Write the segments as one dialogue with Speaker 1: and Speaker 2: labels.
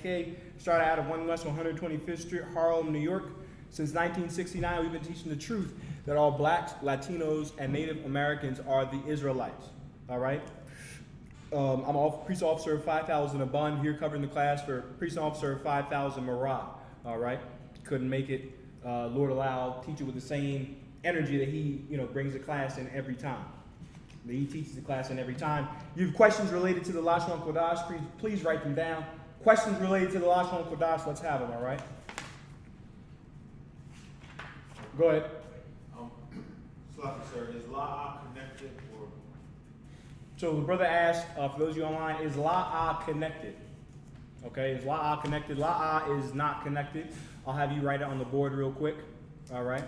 Speaker 1: KKK started out of 1 West 125th Street, Harlem, New York. Since 1969, we've been teaching the truth that all blacks, Latinos, and Native Americans are the Israelites. All right? I'm a police officer 5000 Abund here covering the class for police officer 5000 Marah. All right? Couldn't make it. Lord allow, teacher with the same energy that he, brings the class in every time. That he teaches the class in every time. You have questions related to the Lashon Kodash, please write them down. Questions related to the Lashon Kodash, let's have them, all right? Go ahead.
Speaker 2: Sorry, sir, is La'ah connected or?
Speaker 1: So the brother asked, for those of you online, is La'ah connected? Okay, is La'ah connected? La'ah is not connected. I'll have you write it on the board real quick, all right?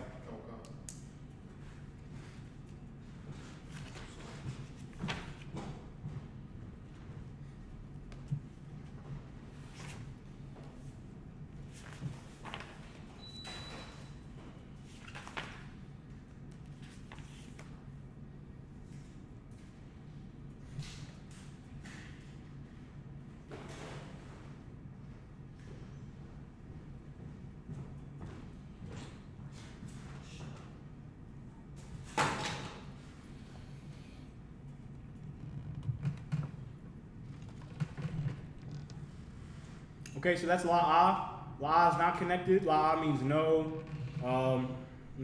Speaker 1: Okay, so that's La'ah. La'ah is not connected. La'ah means no. Let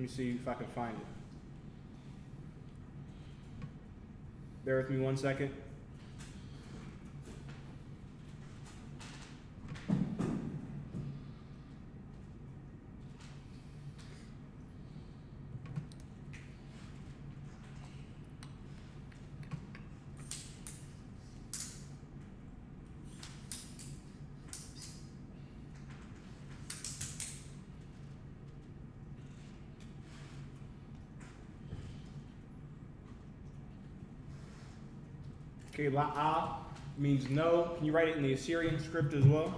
Speaker 1: me see if I can find it. Bear with me 1 second. Okay, La'ah means no. Can you write it in the Assyrian script as well?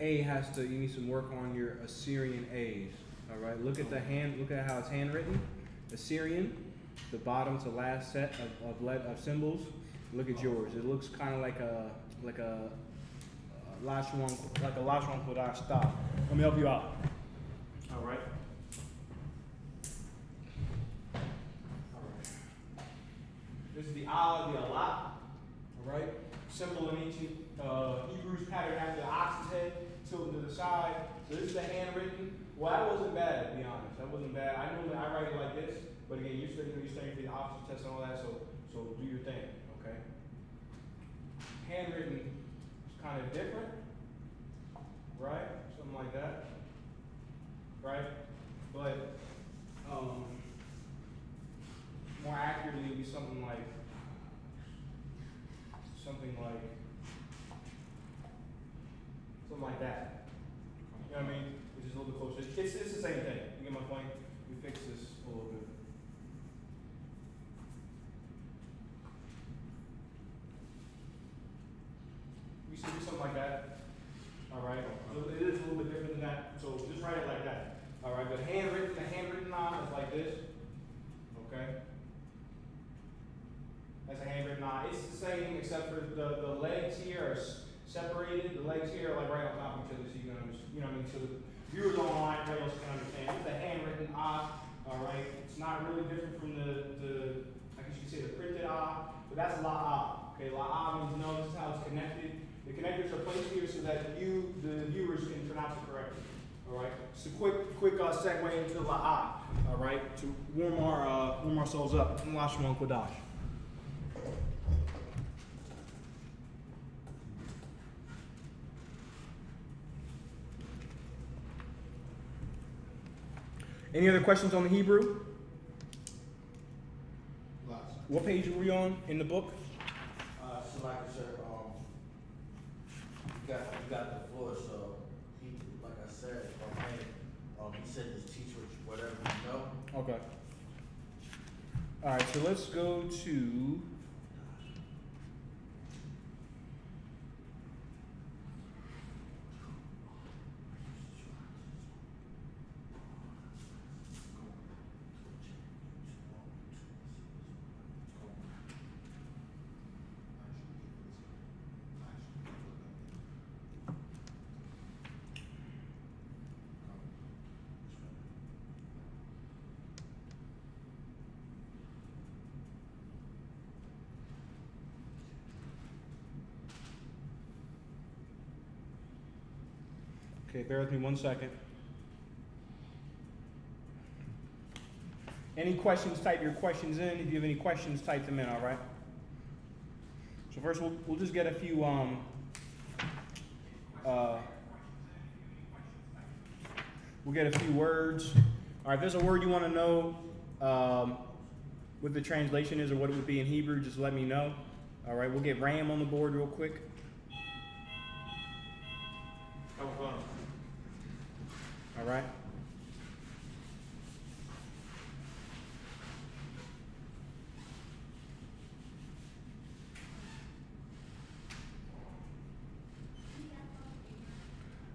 Speaker 1: A has to, you need some work on your Assyrian A's. All right, look at how it's handwritten. Assyrian, the bottom to last set of symbols. Look at yours. It looks kind of like a Lashon Kodash style. Let me help you out. All right. This is the Allah, the Allah. All right. Symbol in ancient Hebrews pattern after the ox's head, tilted to the side. So this is the handwritten. Well, that wasn't bad, to be honest. That wasn't bad. I normally write it like this, but again, you're studying for the officer test and all that, so do your thing, okay? Handwritten is kind of different, right? Something like that, right? But more accurately, it would be something like that. You know what I mean? Which is a little bit closer. It's the same thing. You get my point? We fix this a little bit. We should do something like that. All right. So it is a little bit different than that. So just write it like that. All right. But the handwritten on is like this. Okay. That's a handwritten on. It's the same except for the legs here are separated. The legs here are like right on top of each other, so you can understand, you know what I mean? So the viewers online, everybody else can understand. It's a handwritten ah, all right? It's not really different from the I guess you could say the printed ah, but that's la'ah. Okay, la'ah means no, this is how it's connected. The connectors are placed here so that you, the viewers, can pronounce it correctly. All right. Just a quick segue into la'ah. All right, to warm ourselves up. Lashon Kodash. Any other questions on the Hebrew?
Speaker 2: Lots.
Speaker 1: What page were you on in the book?
Speaker 3: So like I said, you got the floor, so he, like I said, he said just teach what
Speaker 1: Okay. All right, so let's go to okay, bear with me 1 second. Any questions, type your questions in. If you have any questions, type them in, all right? So first, we'll just get a few, we'll get a few words. All right, if there's a word you want to know what the translation is or what it would be in Hebrew, just let me know. All right, we'll get Ram on the board real quick. All right.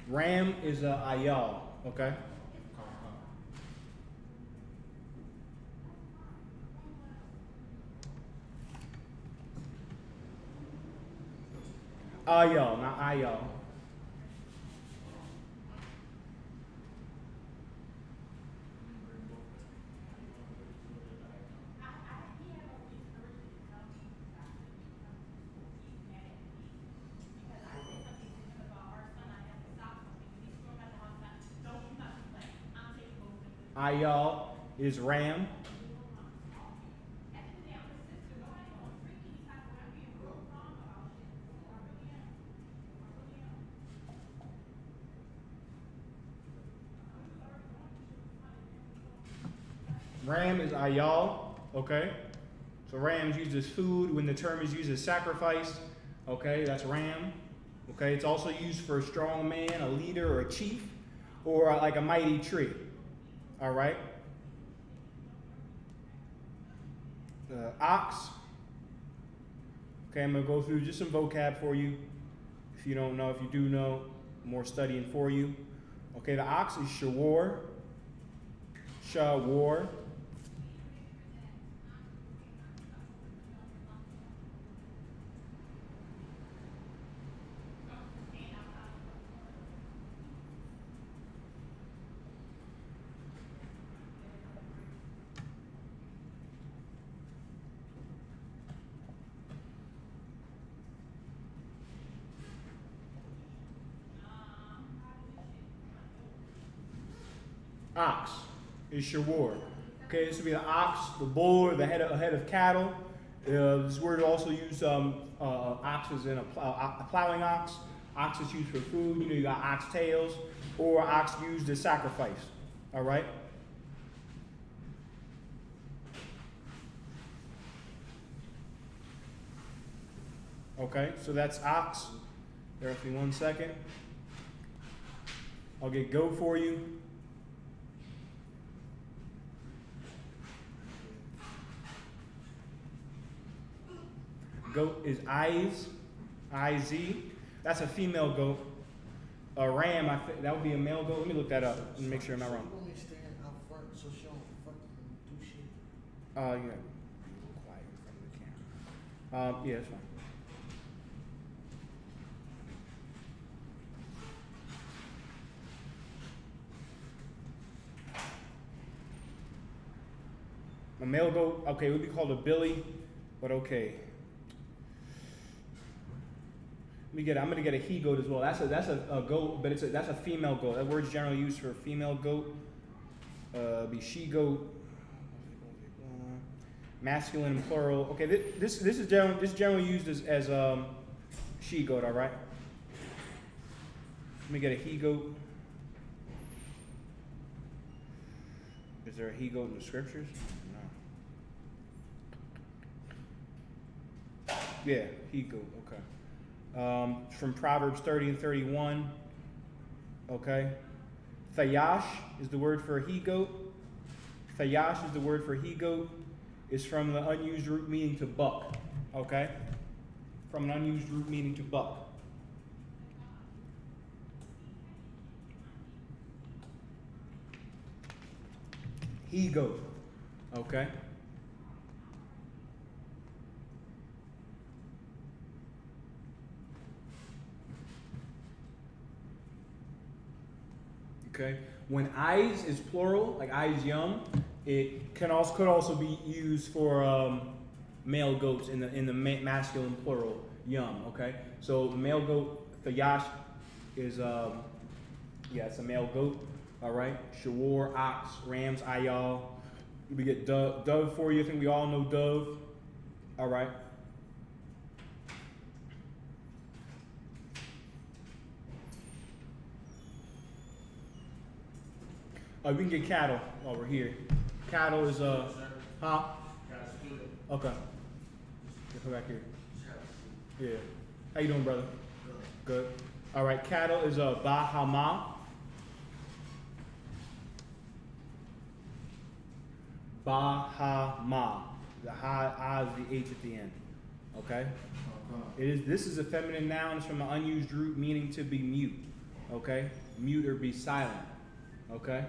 Speaker 1: Ram is a ayal, okay? Ayal, not ayal. Ayal is ram. Ram is ayal, okay? So ram is used as food when the term is used as sacrifice, okay? That's ram, okay? It's also used for a strong man, a leader, or a chief, or like a mighty tree, all right? Ox, okay, I'm gonna go through just some vocab for you. If you don't know, if you do know, more studying for you. Okay, the ox is shawar, shawar. Ox is shawar. Okay, this would be the ox, the bull, or the head of cattle. This word also used ox is in a plowing ox. Ox is used for food. You know, you got ox tails, or ox used as sacrifice. All right. Okay, so that's ox. Bear with me 1 second. I'll get goat for you. Goat is eyes, I-Z. That's a female goat. A ram, that would be a male goat. Let me look that up and make sure I'm not wrong.
Speaker 3: You want me to stand out front so she don't fucking do shit?
Speaker 1: Yeah. Be a little quiet in front of the camera. Yeah, that's fine. A male goat, okay, it would be called a billy, but okay. I'm gonna get a he goat as well. That's a goat, but that's a female goat. That word's generally used for a female goat. Be she goat. Masculine and plural. Okay, this is generally used as she goat. All right. Let me get a he goat. Is there a he goat in the scriptures? No. Yeah, he goat. Okay. From Proverbs 30 and 31. Okay. Thayash is the word for a he goat. Thayash is the word for he-goat. It's from the unused root meaning to buck. Okay? From an unused root meaning to buck. He-goat. Okay? Okay? When eyes is plural, like eyes young, it could also be used for male goats in the masculine plural, young. Okay? So the male goat, Thayash, is it's a male goat. All right? Shawar, ox, rams, ayal. We get dove for you. I think we all know dove. All right? We can get cattle while we're here. Cattle is huh? Okay. Come back here. Yeah. How you doing, brother? Good. All right. Cattle is bahama. Bahama. The ha is the H at the end. Okay. This is a feminine noun. It's from an unused root meaning to be mute. Okay. Mute or be silent. Okay.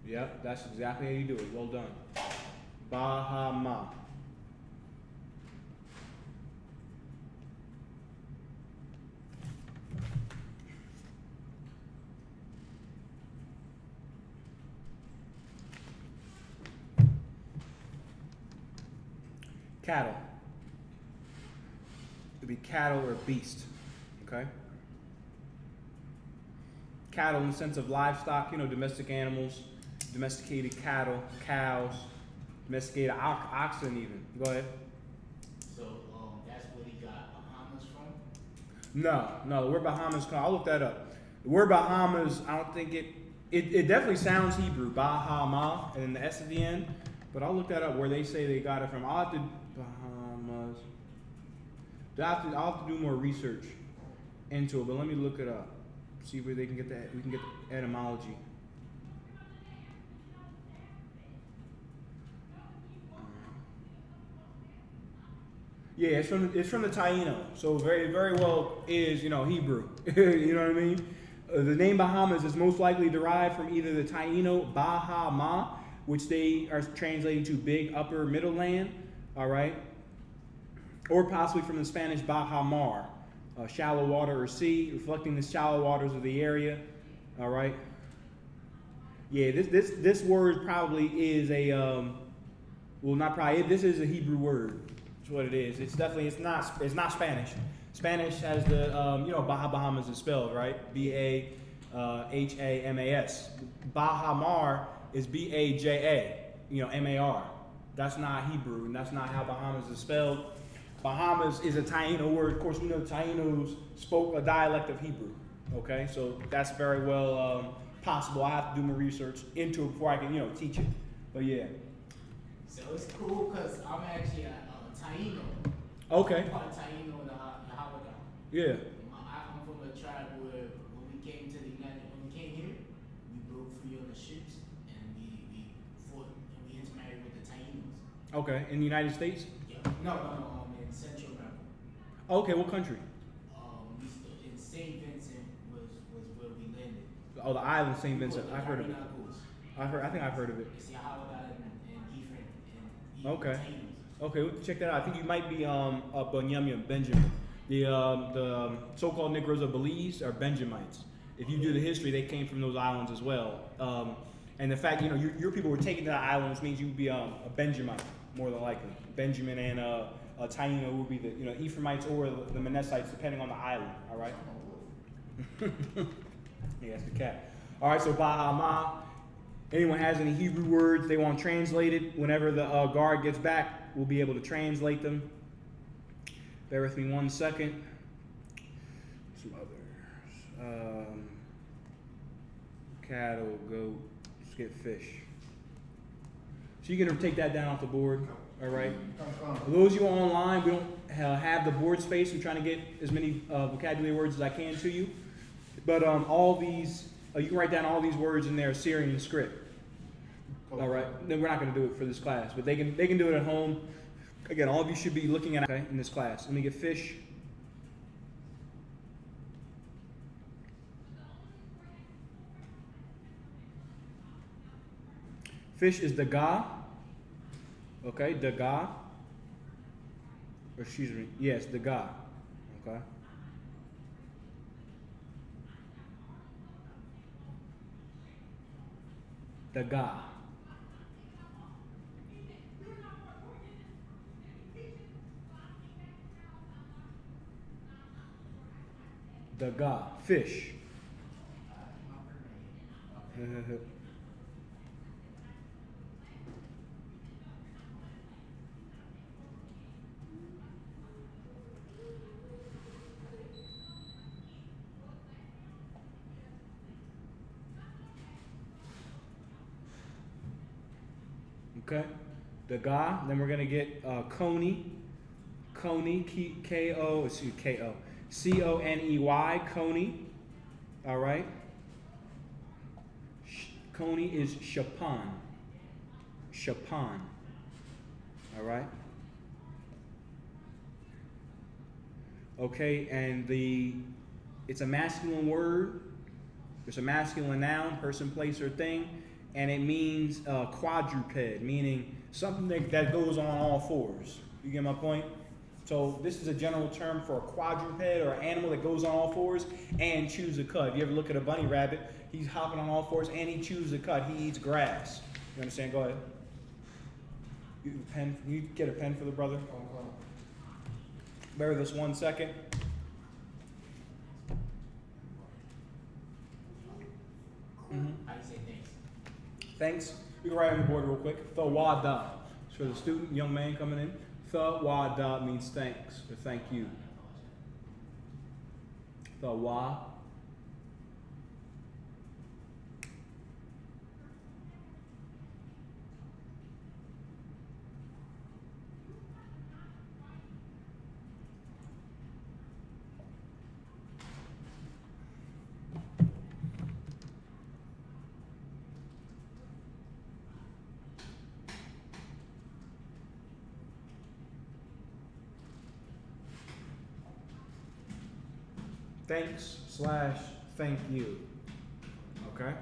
Speaker 1: Yep, that's exactly how you do it. Well done. Bahama. Cattle. It'd be cattle or beast. Okay? Cattle in the sense of livestock, domestic animals. Domesticated cattle, cows, domesticated oxen even. Go ahead.
Speaker 3: So that's where he got Bahamas from?
Speaker 1: No, the word Bahamas, I'll look that up. The word Bahamas, I don't think it definitely sounds Hebrew, Bahama, and then the S at the end, but I'll look that up where they say they got it from. I'll have to, Bahamas. I'll have to do more research into it, but let me look it up. See where we can get the etymology. Yeah, it's from the Taino, so very very well is Hebrew. You know what I mean? The name Bahamas is most likely derived from either the Taino Bahama, which they are translating to big upper middle land, all right, or possibly from the Spanish Baja Mar, shallow water or sea, reflecting the shallow waters of the area, all right. Yeah, this word probably is this is a Hebrew word. What it is. It's not Spanish. Spanish has the Bahamas is spelled right. Bahamas. Bahamar is Baja. Mar. That's not Hebrew, and that's not how Bahamas is spelled. Bahamas is a Taino word. Of course, we know Tainos spoke a dialect of Hebrew. Okay, so that's very well possible. I have to do my research into it before I can teach it. But yeah.
Speaker 3: So it's cool because I'm actually Taino.
Speaker 1: Okay.
Speaker 3: Part Taino and the Hawada.
Speaker 1: Yeah.
Speaker 3: I'm from a tribe where when we came here, we broke free on the ships and we fought and we intermarried with the Tainos.
Speaker 1: Okay. In the United States?
Speaker 3: Yeah. No. In Central America.
Speaker 1: Okay. What country?
Speaker 3: In St. Vincent was where we landed.
Speaker 1: Oh, the island St. Vincent. I've heard of it. I think I've heard of it.
Speaker 3: It's Hawada and Ephraim and
Speaker 1: Okay.
Speaker 3: Tainos.
Speaker 1: Okay, we'll check that out. I think you might be up on Benjamin. The so-called Negroes of Belize are Benjamites. If you do the history, they came from those islands as well. And the fact your people were taken to the islands means you would be a Benjamite more than likely. Benjamin and Taino would be the Ephraimites or the Manassites depending on the island. All right. Yeah, that's the cat. All right, so Bahama. Anyone has any Hebrew words they want translated, whenever the guard gets back, we'll be able to translate them. Bear with me 1 second. Some others. Cattle, goat, let's get fish. So you're going to take that down off the board, all right? For those of you online, we don't have the board space. I'm trying to get as many vocabulary words as I can to you. But all these You can write down all these words in their Syrian script. All right. Then we're not going to do it for this class, but they can do it at home. Again, all of you should be looking at it in this class. Let me get fish. Fish is daga. Okay, daga. Or excuse me. Yes, daga. Okay. Daga. Daga. Fish. Okay, daga. Then we're gonna get coney, K-O, C-O-N-E-Y, coney. All right. Coney is shapan. Shapan. All right. Okay, and it's a masculine word. It's a masculine noun, person, place, or thing. And it means quadruped, meaning something that goes on all fours. You get my point? So this is a general term for a quadruped or an animal that goes on all fours and chews a cud. You ever look at a bunny rabbit? He's hopping on all fours and he chews a cud. He eats grass. You understand? Go ahead. You get a pen for the brother? Bear with us 1 second.
Speaker 3: How you say thanks?
Speaker 1: Thanks. You can write on the board real quick. Thawada. It's for the student, young man coming in. Thawada means thanks or thank you. Thawa. Thanks/thank you. Okay?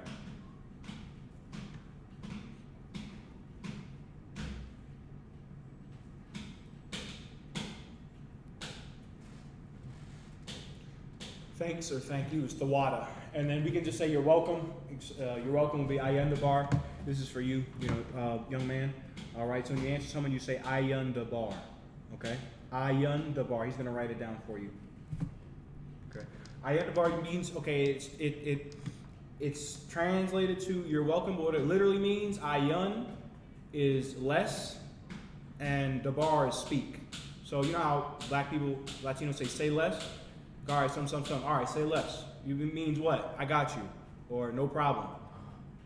Speaker 1: Thanks or thank you is tawada. And then we can just say you're welcome. You're welcome will be ayandabar. This is for you, young man. All right, so when you answer someone, you say ayandabar. Okay? Ayandabar. He's going to write it down for you. Ayandabar means, okay, it's translated to you're welcome, but what it literally means, ayun is less, and dabar is speak. So you know how black people, Latinos say less? All right, some. All right, say less. It means what? I got you, or no problem.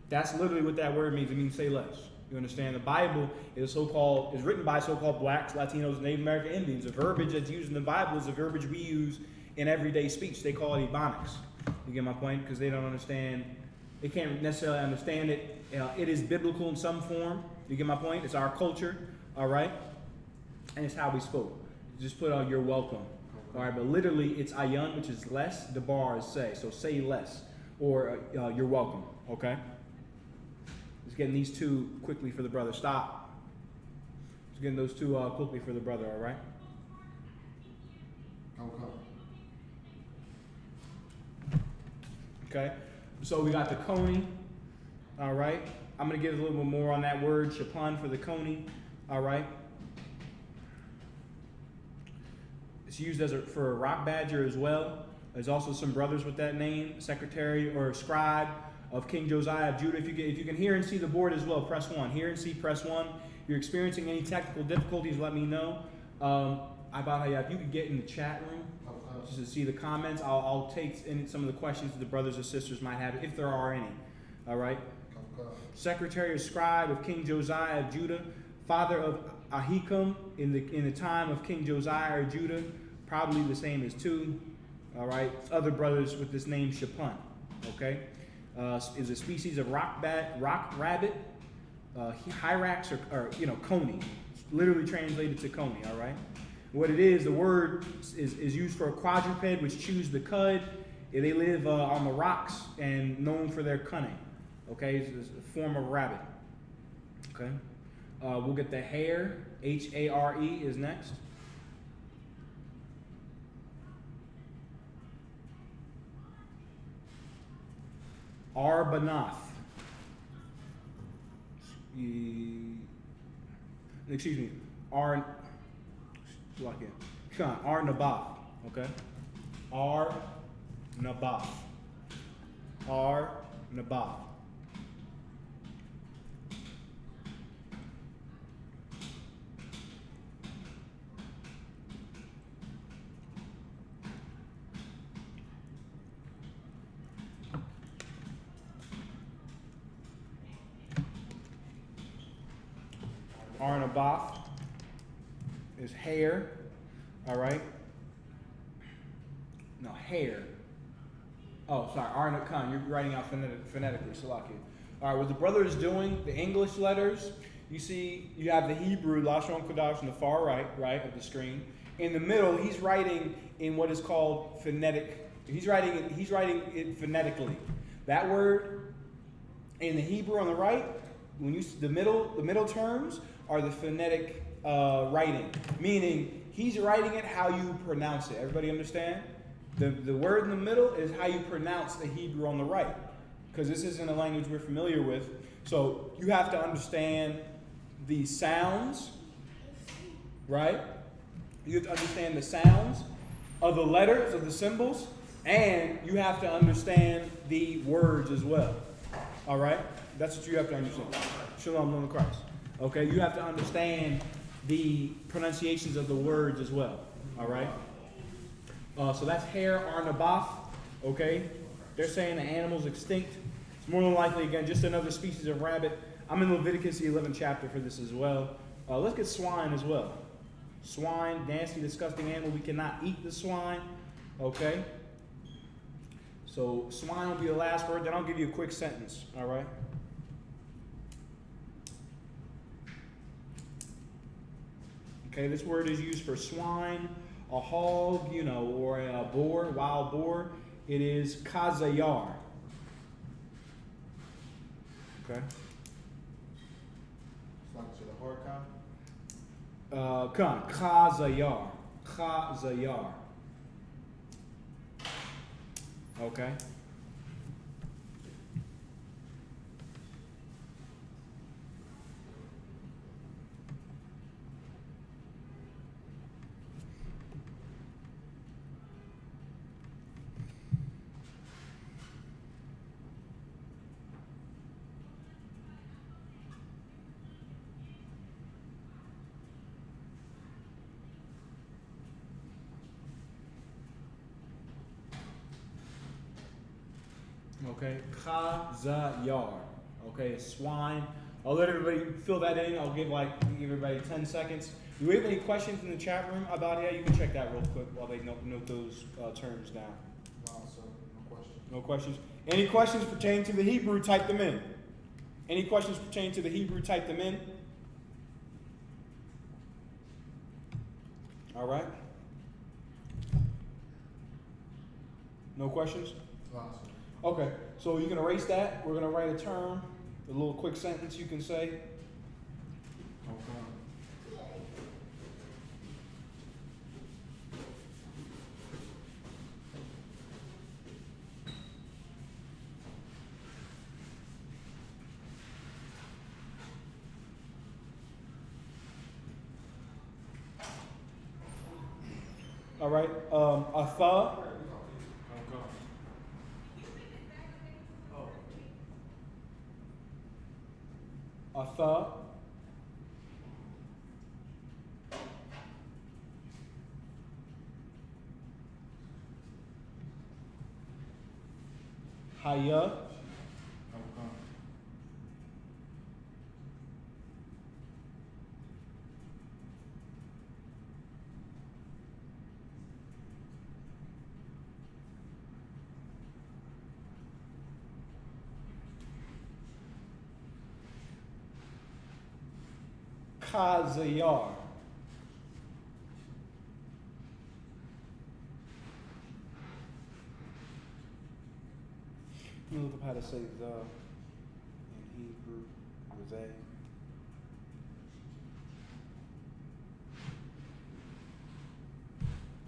Speaker 1: That's literally what that word means. It means say less. You understand? The Bible is written by so-called blacks, Latinos, Native American Indians. The verbiage that's used in the Bible is the verbiage we use in everyday speech. They call it ebonics. You get my point? Because they don't understand, they can't necessarily understand it. It is biblical in some form. You get my point? It's our culture, all right? And it's how we spoke. Just put out you're welcome. All right, but literally it's ayun, which is less, dabar is say. So say less, or you're welcome, okay? Just getting these two quickly for the brother. Stop. Just getting those two quickly for the brother, all right? Okay, so we got the coney, all right? I'm gonna give a little bit more on that word, shapan, for the coney, all right? It's used for a rock badger as well. There's also some brothers with that name, secretary or scribe of King Josiah of Judah. If you can hear and see the board as well, press 1. Hear and see, press 1. If you're experiencing any technical difficulties, let me know. If you could get in the chat room, just to see the comments. I'll take in some of the questions that the brothers or sisters might have, if there are any. All right. Secretary or scribe of King Josiah of Judah, father of Ahikam in the time of King Josiah or Judah, probably the same as 2. All right. Other brothers with this name Shapan. Okay. is a species of rock rabbit, hyrax or coney. It's literally translated to coney. All right. What it is, the word is used for a quadruped which chews the cud. They live on the rocks and known for their cunning. Okay, it's a form of rabbit. Okay, we'll get the hare. Hare is next. Arbanath. Excuse me. Arnabath. Okay. Arnabath. Arnabath. Arnabath is hair. All right. No, hair. Oh, sorry. Arnakan. You're writing out phonetically. Salakia. All right. What the brother is doing, the English letters, you see, you have the Hebrew, Lashon Kodash, on the far right of the screen. In the middle, he's writing in what is called phonetic. He's writing it phonetically. That word in the Hebrew on the right, when you the middle terms are the phonetic writing, meaning he's writing it how you pronounce it. Everybody understand? The word in the middle is how you pronounce the Hebrew on the right, because this isn't a language we're familiar with. So you have to understand the sounds, right? You have to understand the sounds of the letters, of the symbols, and you have to understand the words as well. All right? That's what you have to understand. Shalom, Lord of Christ. Okay? You have to understand the pronunciations of the words as well. All right? So that's hare, Arnabath. Okay? They're saying the animal's extinct. It's more than likely, again, just another species of rabbit. I'm in Leviticus, the 11th chapter for this as well. Let's get swine as well. Swine, nasty, disgusting animal. We cannot eat the swine. Okay? So swine will be the last word. Then I'll give you a quick sentence. All right? Okay, this word is used for swine, a hog, or a boar, wild boar. It is kazayar. Okay.
Speaker 2: It's like to the hard count.
Speaker 1: Kazayar. Kazayar. Okay. Okay, Chazayar. Okay, swine. I'll let everybody fill that in. I'll give everybody 10 seconds. Do we have any questions in the chat room about it? You can check that real quick while they note those terms down.
Speaker 2: No, sir. No questions.
Speaker 1: No questions. Any questions pertaining to the Hebrew? Type them in. Any questions pertaining to the Hebrew? Type them in. All right. No questions?
Speaker 2: No, sir.
Speaker 1: Okay, so you can erase that. We're going to write a term, a little quick sentence you can say.
Speaker 2: Okay.
Speaker 1: All right, Atha. Atha. Haya. Kazayar. Let me look up how to say the in Hebrew or they.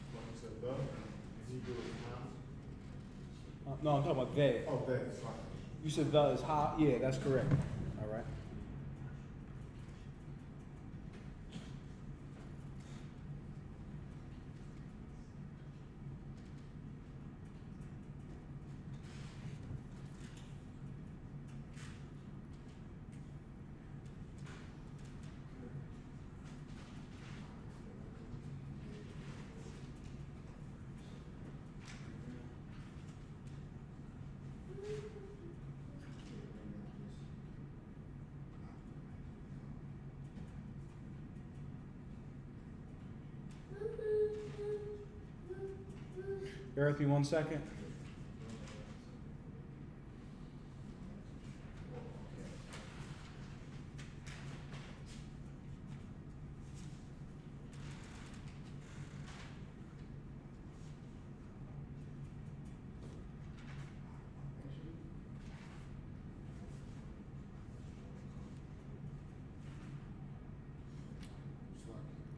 Speaker 2: Like you said, the, and Hebrew is now.
Speaker 1: No, I'm talking about they.
Speaker 2: Oh, that, it's like.
Speaker 1: You said the is ha. Yeah, that's correct. All right. Bear with me 1 second.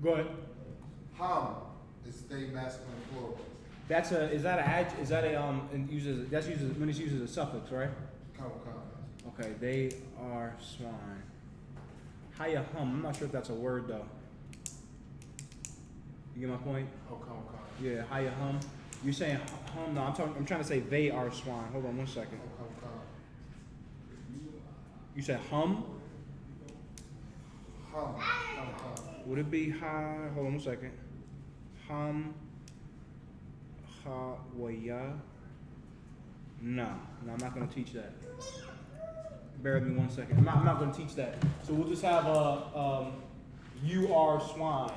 Speaker 1: Go ahead.
Speaker 2: Ham is they masculine plural.
Speaker 1: That's a. Is that a? Is that a? And uses. That's uses when it's used as a suffix, right?
Speaker 2: Come.
Speaker 1: Okay. They are swine. Hiya hum. I'm not sure if that's a word though. You get my point?
Speaker 2: Oh, come.
Speaker 1: Yeah. Hiya hum. You're saying hum. No, I'm talking. I'm trying to say they are swine. Hold on 1 second.
Speaker 2: Oh, come.
Speaker 1: You said hum.
Speaker 2: Come.
Speaker 1: Would it be ha? Hold on 1 second. Hum. Ha. Waya. No, I'm not going to teach that. Bear with me 1 second. I'm not going to teach that. So we'll just have you are swine.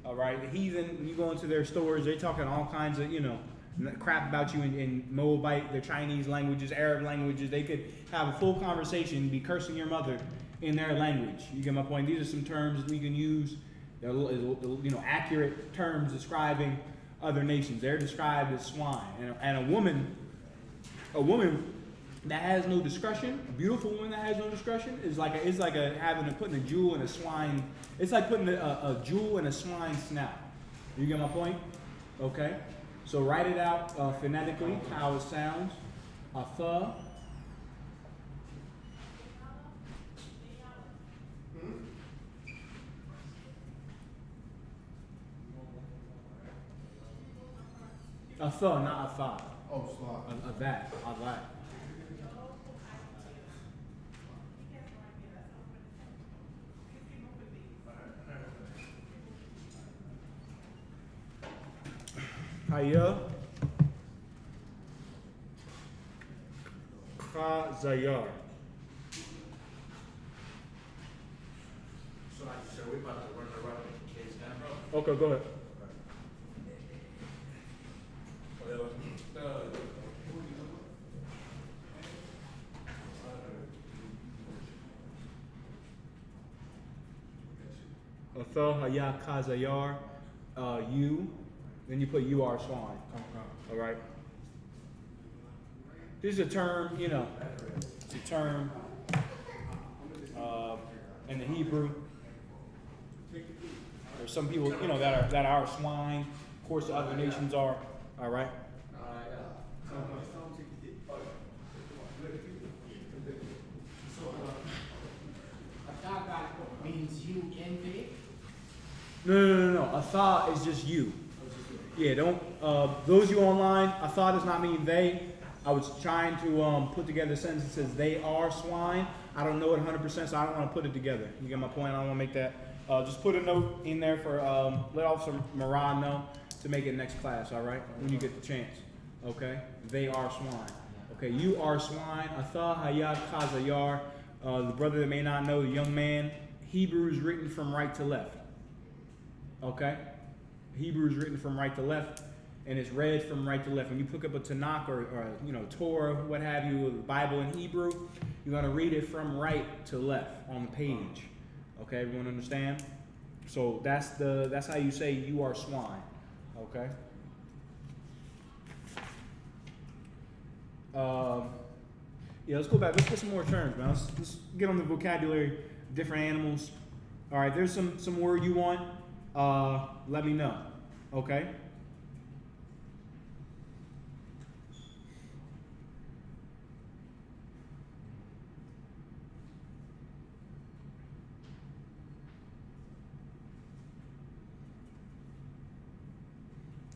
Speaker 1: All right. The heathen, when you go into their stores, they're talking all kinds of, crap about you in Moabite, their Chinese languages, Arab languages. They could have a full conversation, be cursing your mother in their language. You get my point? These are some terms that we can use, accurate terms describing other nations. They're described as swine. And a woman that has no discretion, a beautiful woman that has no discretion, is like putting a jewel in a swine. It's like putting a jewel in a swine's snout. You get my point? Okay. So write it out phonetically, how it sounds. Atha. Atha, not atha.
Speaker 2: Oh, slot.
Speaker 1: That. Haya. Khazayar.
Speaker 4: So we're about to run the case now.
Speaker 1: Okay, go ahead. Atha Haya Khazayar. You. Then you put you are swine. All right. This is a term, it's a term in the Hebrew. There's some people, that are swine. Of course, the other nations are. All right.
Speaker 3: So, Ataka means you and they?
Speaker 1: No. Atha is just you. Yeah, don't. Those you online, Atha does not mean they. I was trying to put together a sentence that says they are swine. I don't know it 100%, so I don't want to put it together. You get my point? I don't want to make that. Just put a note in there for let Officer Moran know to make it next class. All right, when you get the chance. Okay, they are swine. Okay, you are swine. Atha Hayat Khazayar. The brother that may not know, the young man. Hebrew is written from right to left. Okay, Hebrew is written from right to left, and it's read from right to left. When you pick up a Tanakh or Torah, what have you, the Bible in Hebrew, you're going to read it from right to left on the page. Okay, everyone understand? So that's how you say you are swine. Okay. Yeah, let's go back. Let's get some more terms, man. Let's get on the vocabulary, different animals. All right, there's some word you want. Let me know. Okay.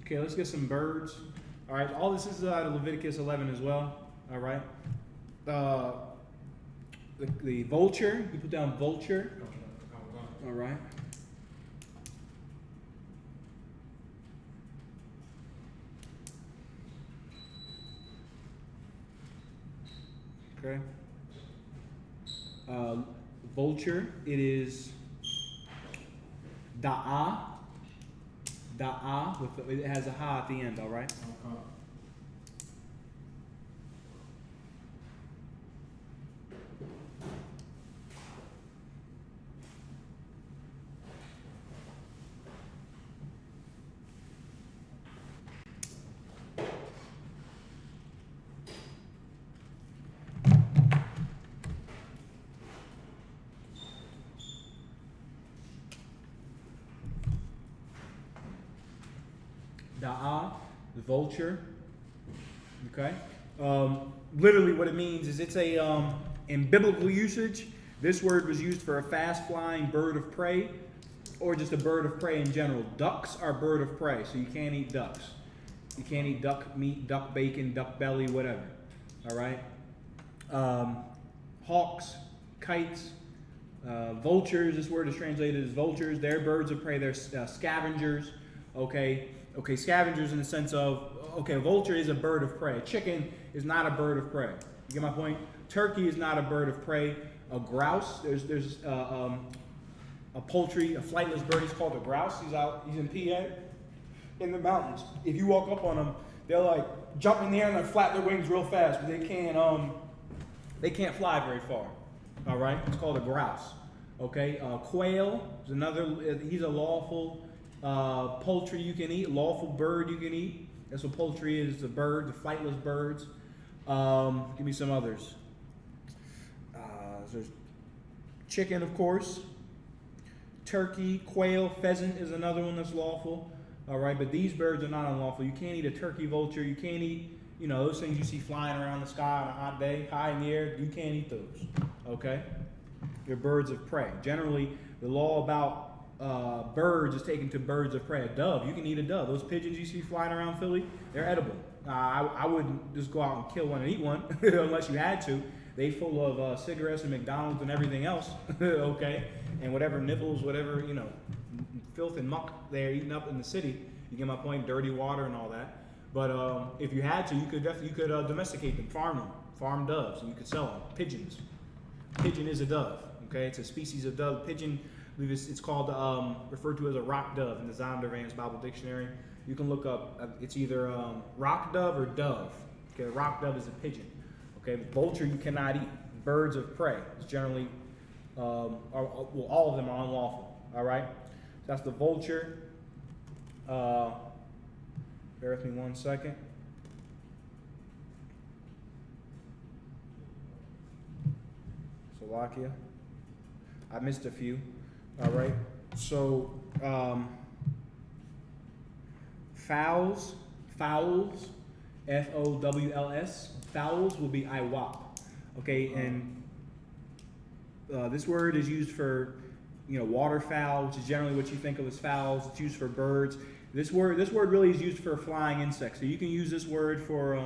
Speaker 1: Okay, let's get some birds. All right, all this is out of Leviticus 11 as well. All right. The vulture, you put down vulture. All right. Okay. Vulture, it is da'ah. Da'ah, it has a ha at the end, all right? Da'ah, the vulture. Okay. Literally, what it means is it's a in biblical usage. This word was used for a fast-flying bird of prey, or just a bird of prey in general. Ducks are bird of prey, so you can't eat ducks. You can't eat duck meat, duck bacon, duck belly, whatever. All right. Hawks, kites, vultures. This word is translated as vultures. They're birds of prey. They're scavengers. Okay. Okay, scavengers in the sense of, okay, a vulture is a bird of prey. A chicken is not a bird of prey. You get my point? Turkey is not a bird of prey. A grouse, there's a poultry, a flightless bird. He's called a grouse. He's in PA, in the mountains. If you walk up on them, they'll like jump in the air and they flap their wings real fast, but they can't fly very far. All right, it's called a grouse. Okay, quail is another. He's a lawful poultry you can eat, lawful bird you can eat. That's what poultry is, the bird, the flightless birds. Give me some others. There's chicken, of course. Turkey, quail, pheasant is another one that's lawful. All right, but these birds are not unlawful. You can't eat a turkey, vulture. You can't eat, those things you see flying around the sky on a hot day, high in the air. You can't eat those. Okay? They're birds of prey. Generally, the law about birds is taken to birds of prey. A dove, you can eat a dove. Those pigeons you see flying around Philly, they're edible. I wouldn't just go out and kill one and eat one unless you had to. They full of cigarettes and McDonald's and everything else, okay? And whatever nibbles, whatever, filth and muck they're eating up in the city. You get my point? Dirty water and all that. But if you had to, you could domesticate them, farm doves, and you could sell them. Pigeons. Pigeon is a dove, okay? It's a species of dove. Pigeon, I believe it's called, referred to as a rock dove in the Zondervan's Bible Dictionary. You can look up, it's either rock dove or dove. Okay, rock dove is a pigeon. Okay, vulture you cannot eat. Birds of prey. It's generally, all of them are unlawful. All right, so that's the vulture. Bear with me 1 second. Slovakia. I missed a few. All right, so fowls, Fowls, fowls will be iwap. Okay, and this word is used for, waterfowl, which is generally what you think of as fowls. It's used for birds. This word really is used for flying insects. So you can use this word for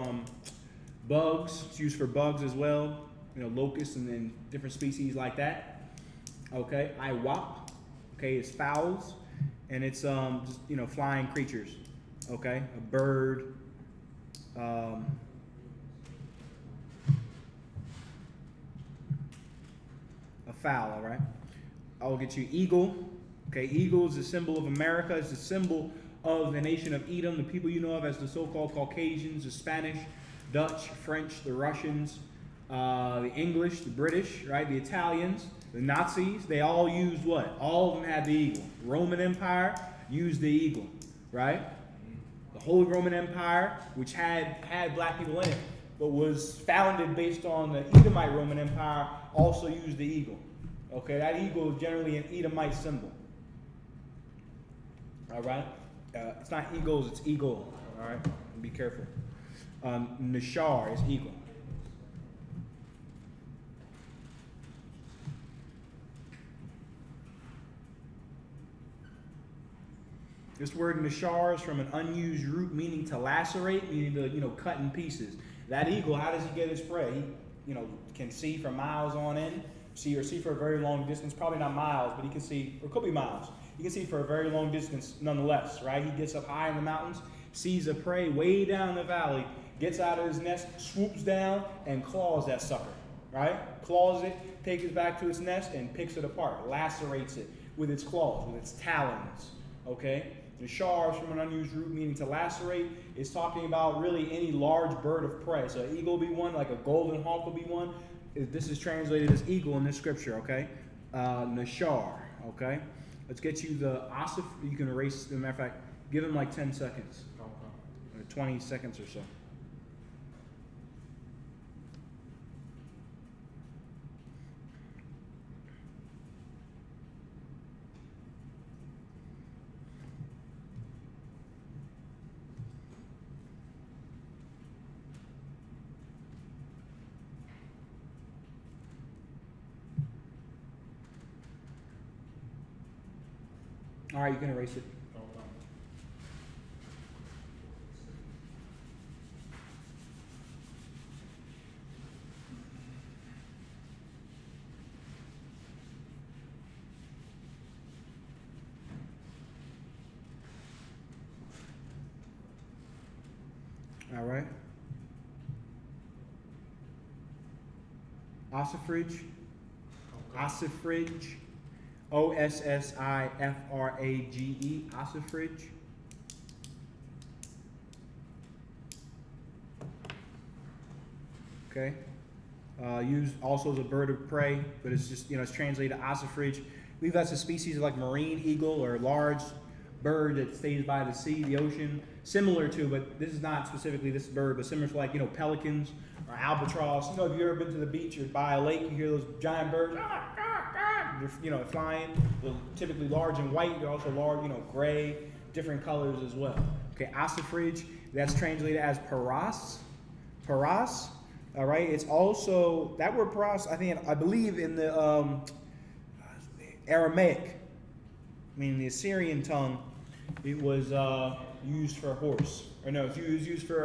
Speaker 1: bugs. It's used for bugs as well. Locusts and different species like that. Okay, iwap. Okay, is fowls, and it's just flying creatures. Okay, a bird. A fowl, all right? I'll get you eagle. Okay, eagle is a symbol of America. It's a symbol of the nation of Edom, the people you know of as the so-called Caucasians, the Spanish, Dutch, French, the Russians, the English, the British, right? The Italians, the Nazis, they all used what? All of them had the eagle. Roman Empire used the eagle, right? The Holy Roman Empire, which had black people in it, but was founded based on the Edomite Roman Empire, also used the eagle. Okay, that eagle is generally an Edomite symbol. All right, it's not eagles, it's eagle. All right, be careful. Nashar is eagle. This word nashar is from an unused root meaning to lacerate, meaning to cut in pieces. That eagle, how does he get his prey? He can see for miles on end, see for a very long distance. Probably not miles, but he can see, or it could be miles. He can see for a very long distance, nonetheless. Right? He gets up high in the mountains, sees a prey way down the valley, gets out of his nest, swoops down, and claws that sucker. Right? Claws it, takes it back to its nest, and picks it apart, lacerates it with its claws, with its talons. Okay. The shar is from an unused root meaning to lacerate. It's talking about really any large bird of prey. So an eagle will be one, like a golden hawk will be one. This is translated as eagle in this scripture, okay? Nashar, okay? Let's get you the asif. You can erase, as a matter of fact, give him like 10 seconds. Or 20 seconds or so. All right, you can erase it. All right. Ossifrage. Ossifrage. Ossifrage. Ossifrage. Okay. Used also as a bird of prey, but it's just, it's translated ossifrage. I believe that's a species of like marine eagle or large bird that stays by the sea, the ocean. Similar to, but this is not specifically this bird, but similar to like, pelicans or albatross. If you've ever been to the beach or by a lake, you hear those giant birds, they're, flying. They're typically large and white. They're also large, gray, different colors as well. Okay, ossifrage, that's translated as paras. Paras, all right. It's also, that word paras, I believe in the Aramaic, meaning the Assyrian tongue, it was used for horse. Or no, it was used for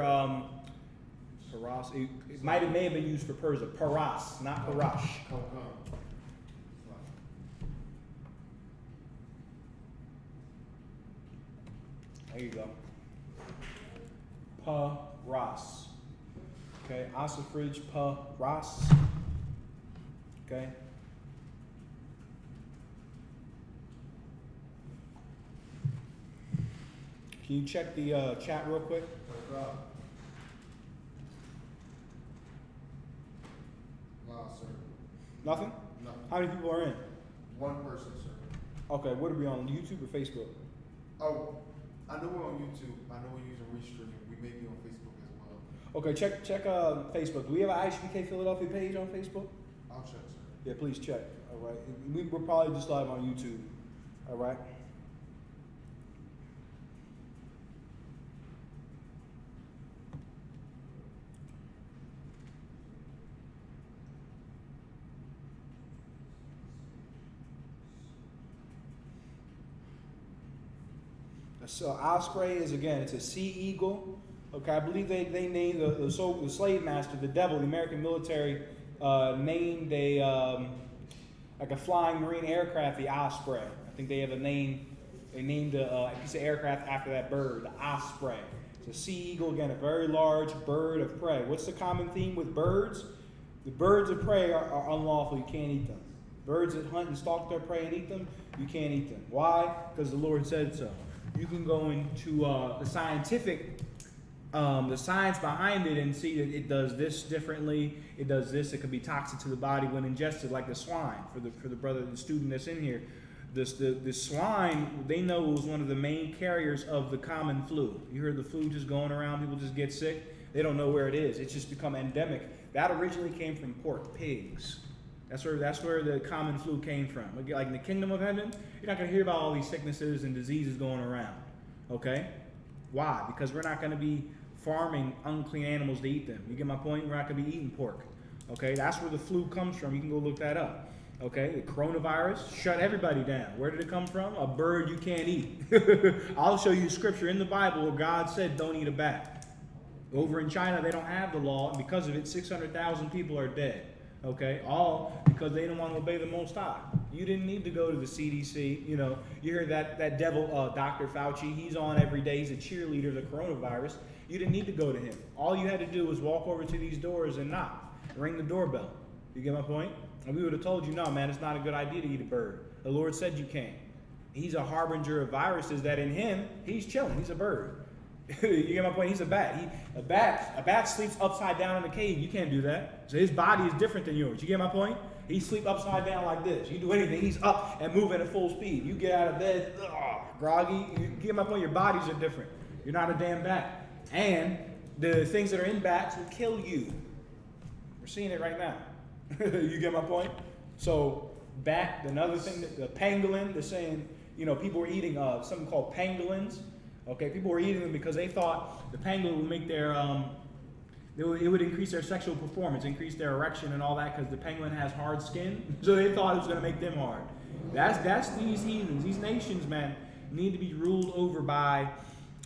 Speaker 1: paras. It may have been used for Persia. Paras, not parash. There you go. Paras. Okay, ossifrage, paras. Okay. Can you check the chat real quick?
Speaker 2: No, sir.
Speaker 1: Nothing?
Speaker 2: No.
Speaker 1: How many people are in?
Speaker 2: One person, sir.
Speaker 1: Okay, what are we on, YouTube or Facebook?
Speaker 2: Oh, I know we're on YouTube. I know we're using Restream. We may be on Facebook as well.
Speaker 1: Okay, check Facebook. Do we have an IHBK Philadelphia page on Facebook?
Speaker 2: I'll check, sir.
Speaker 1: Yeah, please check. All right. We're probably just live on YouTube. All right. So osprey is, again, it's a sea eagle. Okay, I believe they named the slave master, the devil, the American military named a flying marine aircraft the Osprey. I think they have a name. They named a piece of aircraft after that bird, the Osprey. It's a sea eagle, again, a very large bird of prey. What's the common theme with birds? The birds of prey are unlawful. You can't eat them. Birds that hunt and stalk their prey and eat them, you can't eat them. Why? Because the Lord said so. You can go into the scientific the science behind it and see that it does this differently. It does this. It could be toxic to the body when ingested, like the swine. For the brother, the student that's in here, the swine, they know was one of the main carriers of the common flu. You heard the flu just going around, people just get sick. They don't know where it is. It's just become endemic. That originally came from pork, pigs. That's where the common flu came from. Like in the kingdom of heaven, you're not going to hear about all these sicknesses and diseases going around. Okay? Why? Because we're not going to be farming unclean animals to eat them. You get my point? We're not going to be eating pork. Okay? That's where the flu comes from. You can go look that up. Okay? The coronavirus shut everybody down. Where did it come from? A bird you can't eat. I'll show you scripture in the Bible where God said don't eat a bat. Over in China, they don't have the law, and because of it, 600,000 people are dead. Okay, all because they didn't want to obey the Most High. You didn't need to go to the CDC. You know, you hear that devil, Dr. Fauci. He's on every day. He's a cheerleader of the coronavirus. You didn't need to go to him. All you had to do was walk over to these doors and knock, ring the doorbell. You get my point? And we would have told you, no, man, it's not a good idea to eat a bird. The Lord said you can't. He's a harbinger of viruses that in him, he's chilling. He's a bird. You get my point? He's a bat. A bat sleeps upside down in a cave. You can't do that. So his body is different than yours. You get my point? He sleeps upside down like this. You do anything, he's up and moving at full speed. You get out of bed, groggy. You get my point? Your bodies are different. You're not a damn bat. And the things that are in bats will kill you. We're seeing it right now. You get my point? So bat, another thing, the pangolin, they're saying, you know, people were eating something called pangolins. Okay, people were eating them because they thought the pangolin would make their, it would increase their sexual performance, increase their erection and all that, because the pangolin has hard skin. So they thought it was going to make them hard. That's these heathens. These nations, man, need to be ruled over by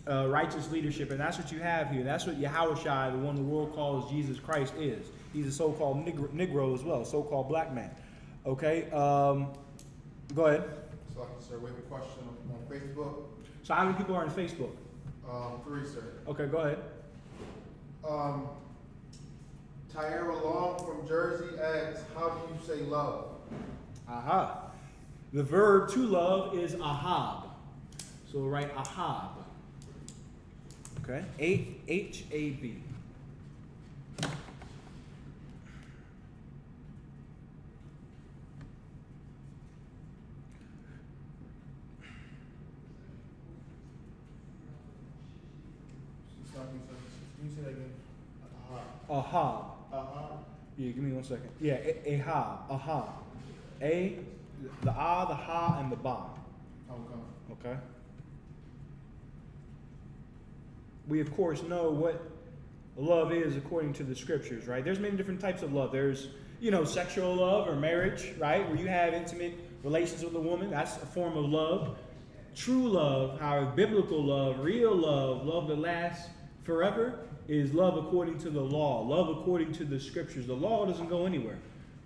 Speaker 1: righteous leadership, and that's what you have here. That's what Yahushua, the one the world calls Jesus Christ, is. He's a so-called Negro as well, so-called black man. Okay, go ahead.
Speaker 2: So, sir, we have a question on Facebook.
Speaker 1: So how many people are on Facebook?
Speaker 2: 3, sir.
Speaker 1: Okay, go ahead.
Speaker 2: Tyra Long from Jersey asks, how do you say love?
Speaker 1: Aha. The verb to love is ahab. So we'll write ahab. Okay? H-A-B.
Speaker 2: Can you say that again?
Speaker 1: Ahab.
Speaker 2: Yeah,
Speaker 1: give me 1 second. Yeah, ahab. Ahab. The ah, the ha, and the ba. Okay? We, of course, know what love is according to the scriptures, right? There's many different types of love. There's, sexual love or marriage, right? Where you have intimate relations with a woman. That's a form of love. True love, however, biblical love, real love, love that lasts forever, is love according to the law, love according to the scriptures. The law doesn't go anywhere.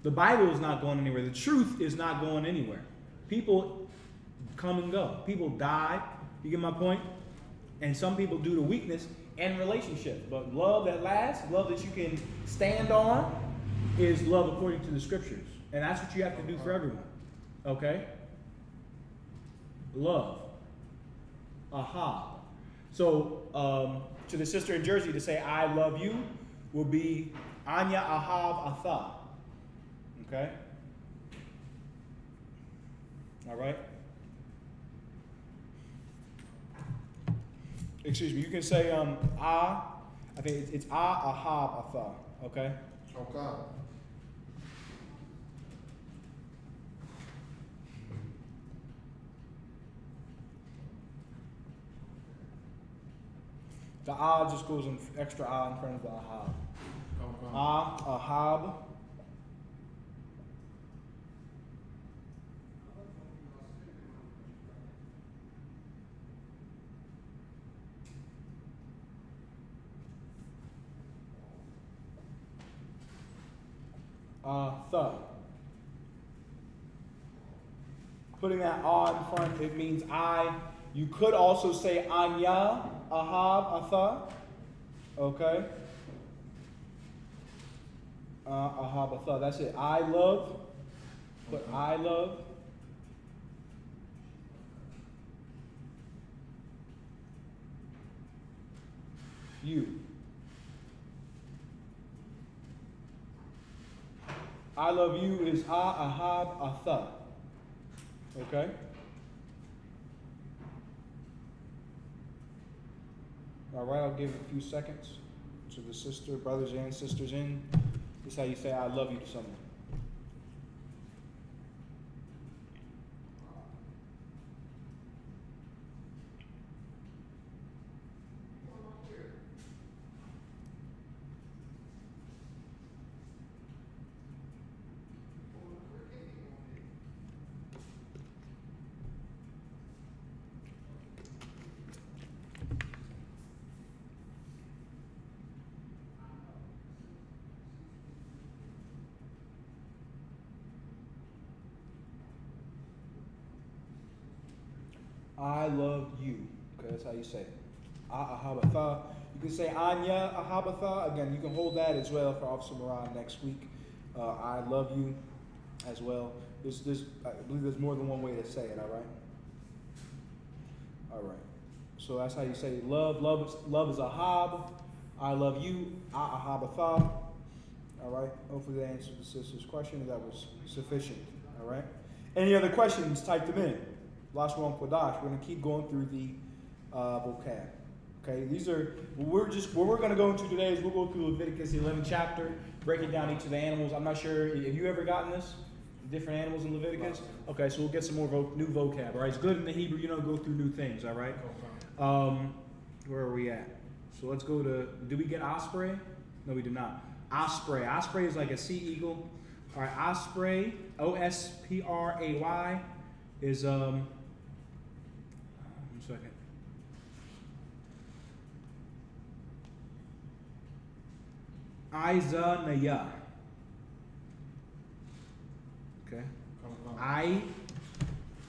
Speaker 1: The Bible is not going anywhere. The truth is not going anywhere. People come and go. People die. You get my point? And some people due to weakness and relationships. But love that lasts, love that you can stand on, is love according to the scriptures. And that's what you have to do for everyone. Okay? Love. Aha. So, to the sister in Jersey, to say I love you will be Anya Ahab Atha. Okay? All right? Excuse me, you can say I think it's Ahab Atha. Okay?
Speaker 2: Okay.
Speaker 1: The ah just goes in extra ah in front of the ahab.
Speaker 2: Okay.
Speaker 1: Ahab. Tha. Putting that ah in front, it means I. You could also say Anya, Ahab, Atha. Okay? Ahab, Atha. That's it. I love. But I love. you. I love you is ahab, atha. Okay? All right, I'll give a few seconds to the brothers and sisters in. This is how you say I love you to someone. I love you. Okay, that's how you say it. Ahabatha. You can say Anya Ahabatha. Again, you can hold that as well for Officer Moran next week. I love you as well. I believe there's more than one way to say it, all right? All right. So that's how you say love. Love is Ahab. I love you. Ahabatha. All right. Hopefully that answered the sister's question. That was sufficient. All right. Any other questions? Type them in. Last one, Kodash. We're going to keep going through the vocab. Okay, these are what we're going to go into today is we'll go through Leviticus, the 11th chapter, breaking down each of the animals. I'm not sure, have you ever gotten this? Different animals in Leviticus? Okay, so we'll get some more new vocab. All right, it's good in the Hebrew, go through new things. All right. Where are we at? So let's go to. Did we get osprey? No, we did not. Osprey. Osprey is like a sea eagle. All right, osprey. Ospray is one second. Izanaya. Okay.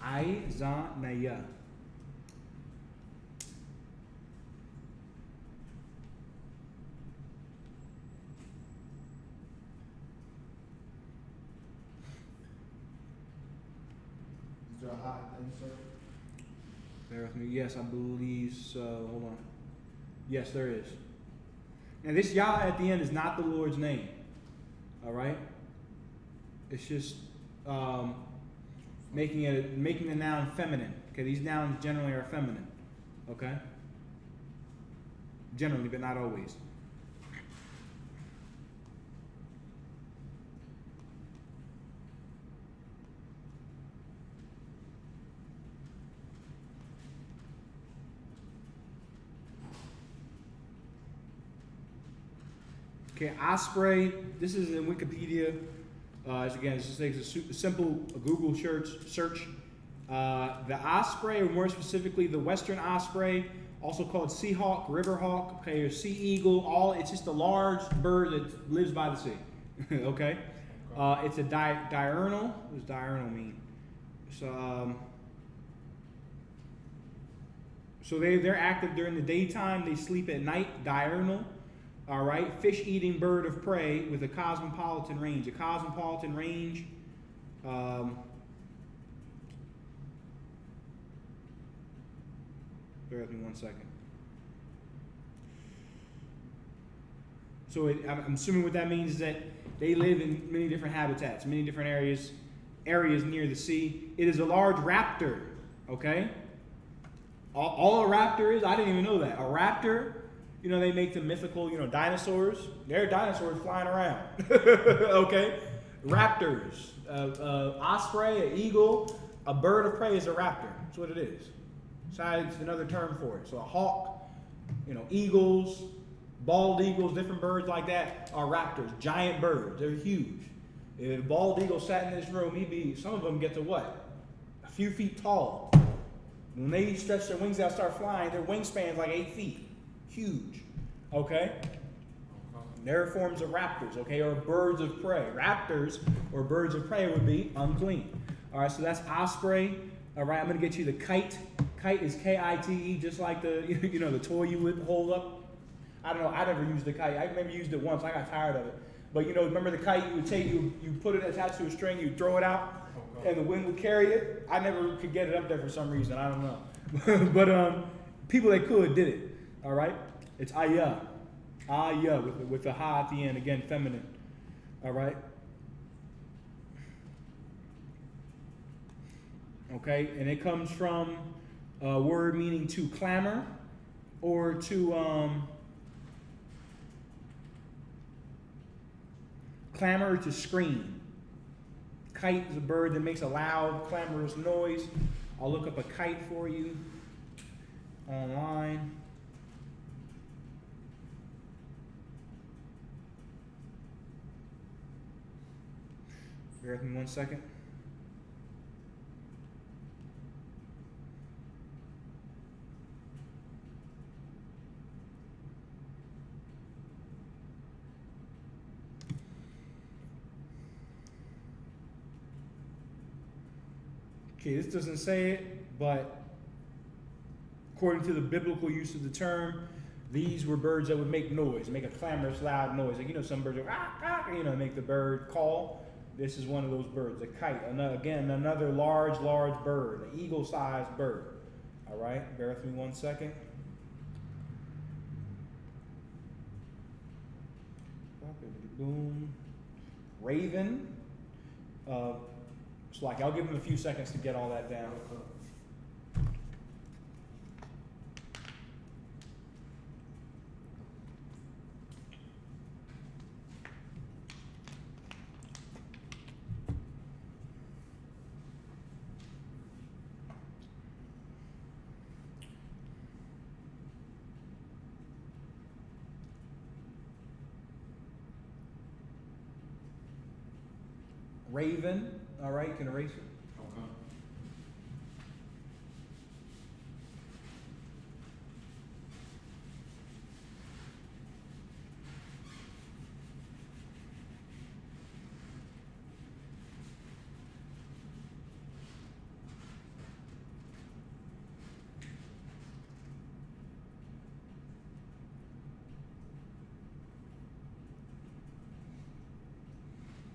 Speaker 1: Izanaya.
Speaker 2: Is there a hot insert?
Speaker 1: Bear with me. Yes, I believe so. Hold on. Yes, there is. Now, this Yah at the end is not the Lord's name. All right? It's just making the noun feminine. Okay, these nouns generally are feminine. Okay? Generally, but not always. Okay, osprey. This is in Wikipedia. Again, this takes a simple Google search. The osprey, or more specifically, the western osprey, also called sea hawk, river hawk, okay, or sea eagle. It's just a large bird that lives by the sea. Okay, it's a diurnal. What does diurnal mean? So they're active during the daytime. They sleep at night. Diurnal. All right, fish-eating bird of prey with a cosmopolitan range. A cosmopolitan range, bear with me 1 second. So I'm assuming what that means is that they live in many different habitats, many different areas near the sea. It is a large raptor, okay? All a raptor is, I didn't even know that. A raptor, they make the mythical, dinosaurs. There are dinosaurs flying around. Okay? Raptors. Osprey, an eagle, a bird of prey is a raptor. That's what it is. Besides another term for it. So a hawk, eagles, bald eagles, different birds like that are raptors. Giant birds. They're huge. If a bald eagle sat in this room, some of them get to what? A few feet tall. When they stretch their wings out, start flying, their wingspan's like 8 feet. Huge, okay? They're forms of raptors, okay, or birds of prey. Raptors or birds of prey would be unclean. All right, so that's osprey. All right, I'm gonna get you the kite. Kite is K-I-T-E, just like the the toy you would hold up. I don't know. I never used the kite. I maybe used it once. I got tired of it. But remember the kite? You would take you put it attached to a string. You throw it out, and the wind would carry it. I never could get it up there for some reason. I don't know. But people that could did it. All right. It's ayah. Ayah with the ha at the end, again, feminine. All right? Okay, and it comes from a word meaning to clamor or to clamor, to scream. Kite is a bird that makes a loud, clamorous noise. I'll look up a kite for you online. Bear with me 1 second. Okay, this doesn't say it, but according to the biblical use of the term, these were birds that would make noise, make a clamorous, loud noise. Like, you know, some birds are, make the bird call. This is one of those birds, a kite. Another large bird, an eagle-sized bird. All right, bear with me 1 second. Boom. Raven. So like, I'll give them a few seconds to get all that down. Raven, all right, can erase it.
Speaker 2: Okay.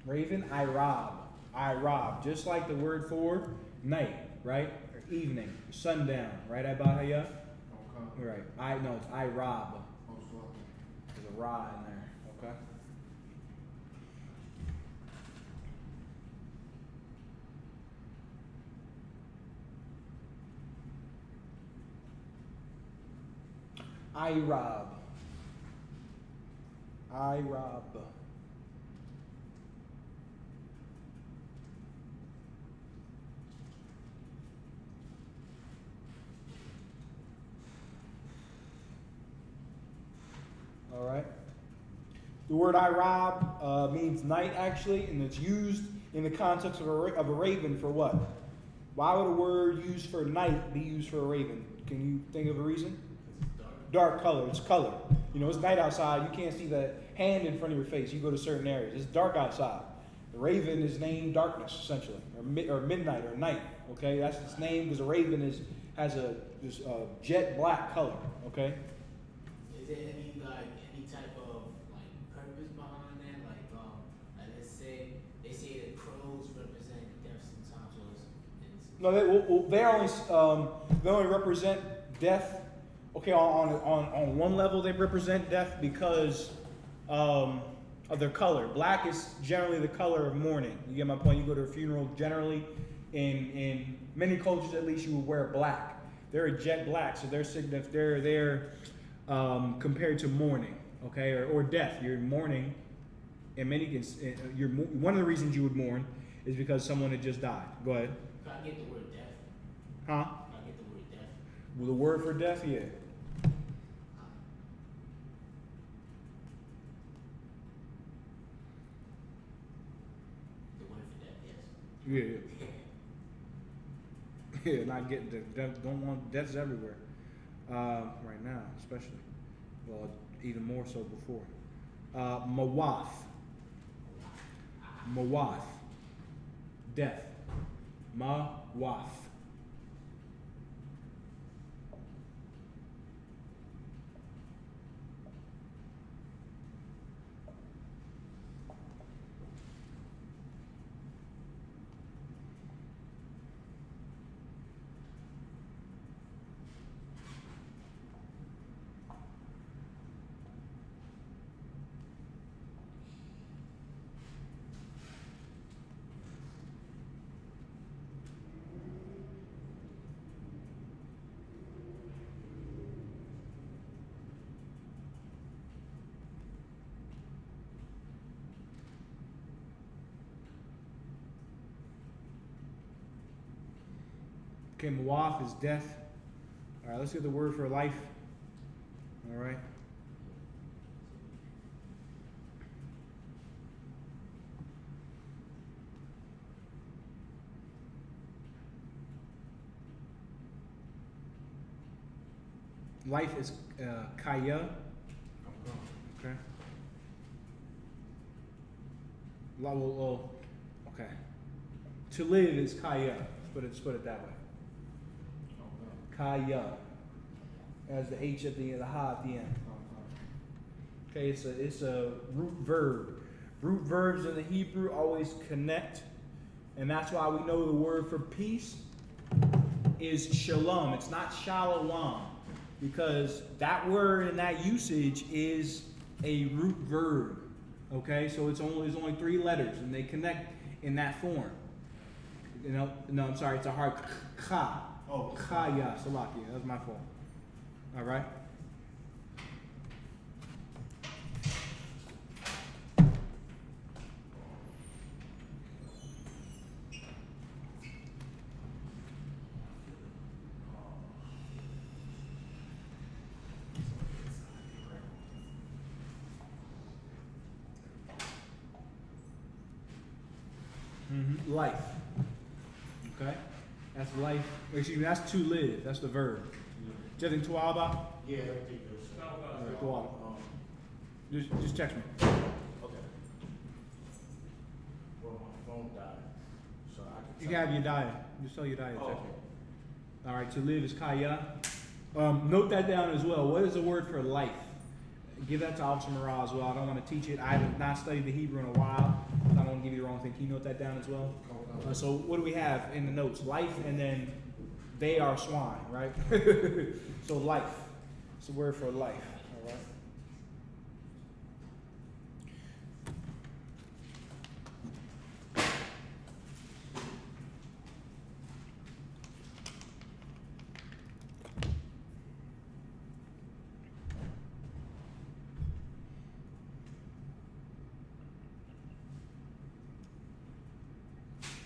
Speaker 1: Raven, I rob, just like the word for night, right? Or evening, sundown, right? Abahaya?
Speaker 2: Okay.
Speaker 1: Right. It's I rob.
Speaker 2: Most welcome.
Speaker 1: There's a ra in there, okay? I rob. All right. The word I rob means night, actually, and it's used in the context of a raven for what? Why would a word used for night be used for a raven? Can you think of a reason? Dark color. It's color. You know, it's night outside. You can't see the hand in front of your face. You go to certain areas. It's dark outside. The raven is named darkness, essentially, or midnight, or night. Okay, that's its name because a raven has a jet black color. Okay.
Speaker 3: Is there any type of purpose behind that? Like let's say they say that crows represent death sometimes, or
Speaker 1: No, they only represent death. Okay, on one level they represent death because of their color. Black is generally the color of mourning. You get my point? You go to a funeral, generally, in many cultures at least, you would wear black. They're a jet black, so they're compared to mourning, okay, or death. You're mourning. In many one of the reasons you would mourn is because someone had just died. Go ahead.
Speaker 3: can I get the word death?
Speaker 1: Huh?
Speaker 3: Can I get the word death?
Speaker 1: Well, the word for death, yeah.
Speaker 3: The word for death, yes.
Speaker 1: Yeah. Yeah, not getting death. Don't want deaths everywhere. Right now, especially. Well, even more so before. Mawath. Death. Mawath. Okay, Mawaf is death. All right, let's get the word for life. All right. Life is kaya. Okay. Okay. To live is kaya. Let's put it that way. Kaya. As the H at the end, the ha at the end. Okay, it's a root verb. Root verbs in the Hebrew always connect, and that's why we know the word for peace is shalom. It's not shalom, because that word in that usage is a root verb. Okay, so there's only 3 letters, and they connect in that form. No, I'm sorry, it's a hard ka.
Speaker 2: Oh,
Speaker 1: Kaya, Salakia. That was my fault. All right. Life. Okay? That's life. Excuse me, that's to live. That's the verb. Jething Tuaba?
Speaker 2: yeah, I think there's.
Speaker 1: Go on. Just text me.
Speaker 2: Okay.
Speaker 4: Well, my phone died, so I
Speaker 1: You can have your diet. Just tell your diet. Text me. All right, to live is kaya. Note that down as well. What is the word for life? Give that to Officer Morale as well. I don't want to teach it. I have not studied the Hebrew in a while. I don't want to give you the wrong thing. Can you note that down as well? So what do we have in the notes? Life, and then they are swine, right? So life. It's the word for life. All right.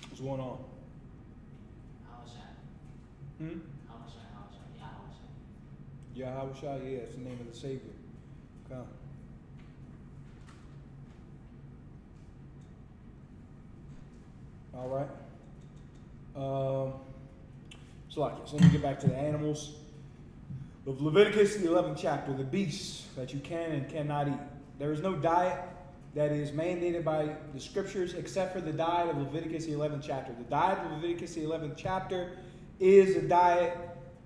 Speaker 1: What's going on? Hmm? Yahweh, yeah, it's the name of the Savior. Come. All right. So let me get back to the animals. Of Leviticus, the 11th chapter, the beasts that you can and cannot eat. There is no diet that is mandated by the scriptures except for the diet of Leviticus, the 11th chapter. The diet of Leviticus, the 11th chapter, is a diet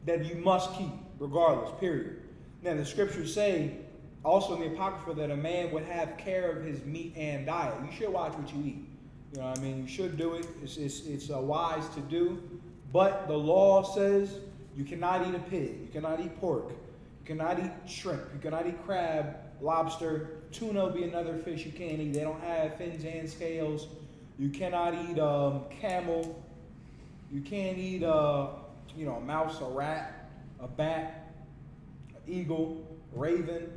Speaker 1: that you must keep, regardless, period. Now, the scriptures say, also in the Apocrypha, that a man would have care of his meat and diet. You should watch what you eat. You know what I mean? You should do it. It's wise to do. But the law says you cannot eat a pig. You cannot eat pork. You cannot eat shrimp. You cannot eat crab, lobster. Tuna will be another fish you can't eat. They don't have fins and scales. You cannot eat camel. You can't eat a mouse, a rat, a bat, an eagle, a raven.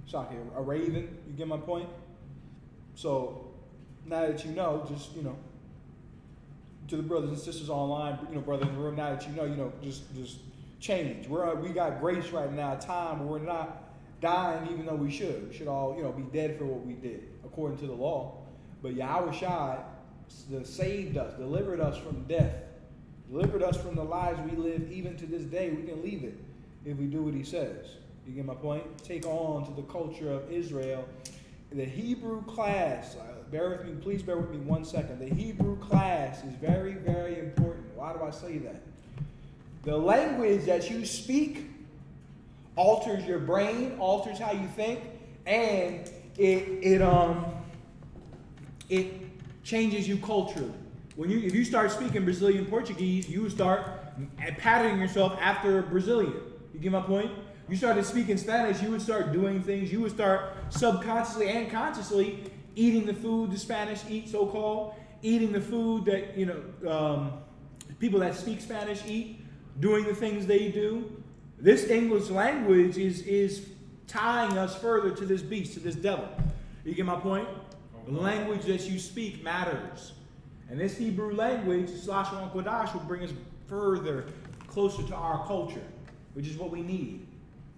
Speaker 1: Sorry, a raven. You get my point? So now that you know, just to the brothers and sisters online, brothers in the room, now that you know, just change. We got grace right now, a time where we're not dying even though we should. We should all, be dead for what we did, according to the law. But Yahweh Shai saved us, delivered us from death, delivered us from the lives we live. Even to this day, we can leave it if we do what he says. You get my point? Take on to the culture of Israel. The Hebrew class, please bear with me 1 second. The Hebrew class is very, very important. Why do I say that? The language that you speak alters your brain, alters how you think, and it changes you culturally. If you start speaking Brazilian Portuguese, you start patterning yourself after a Brazilian. You get my point? You started speaking Spanish, you would start doing things. You would start subconsciously and consciously eating the food the Spanish eat, so-called, eating the food that people that speak Spanish eat, doing the things they do. This English language is tying us further to this beast, to this devil. You get my point? The language that you speak matters. And this Hebrew language, Slash Wan Kodash, will bring us further closer to our culture, which is what we need.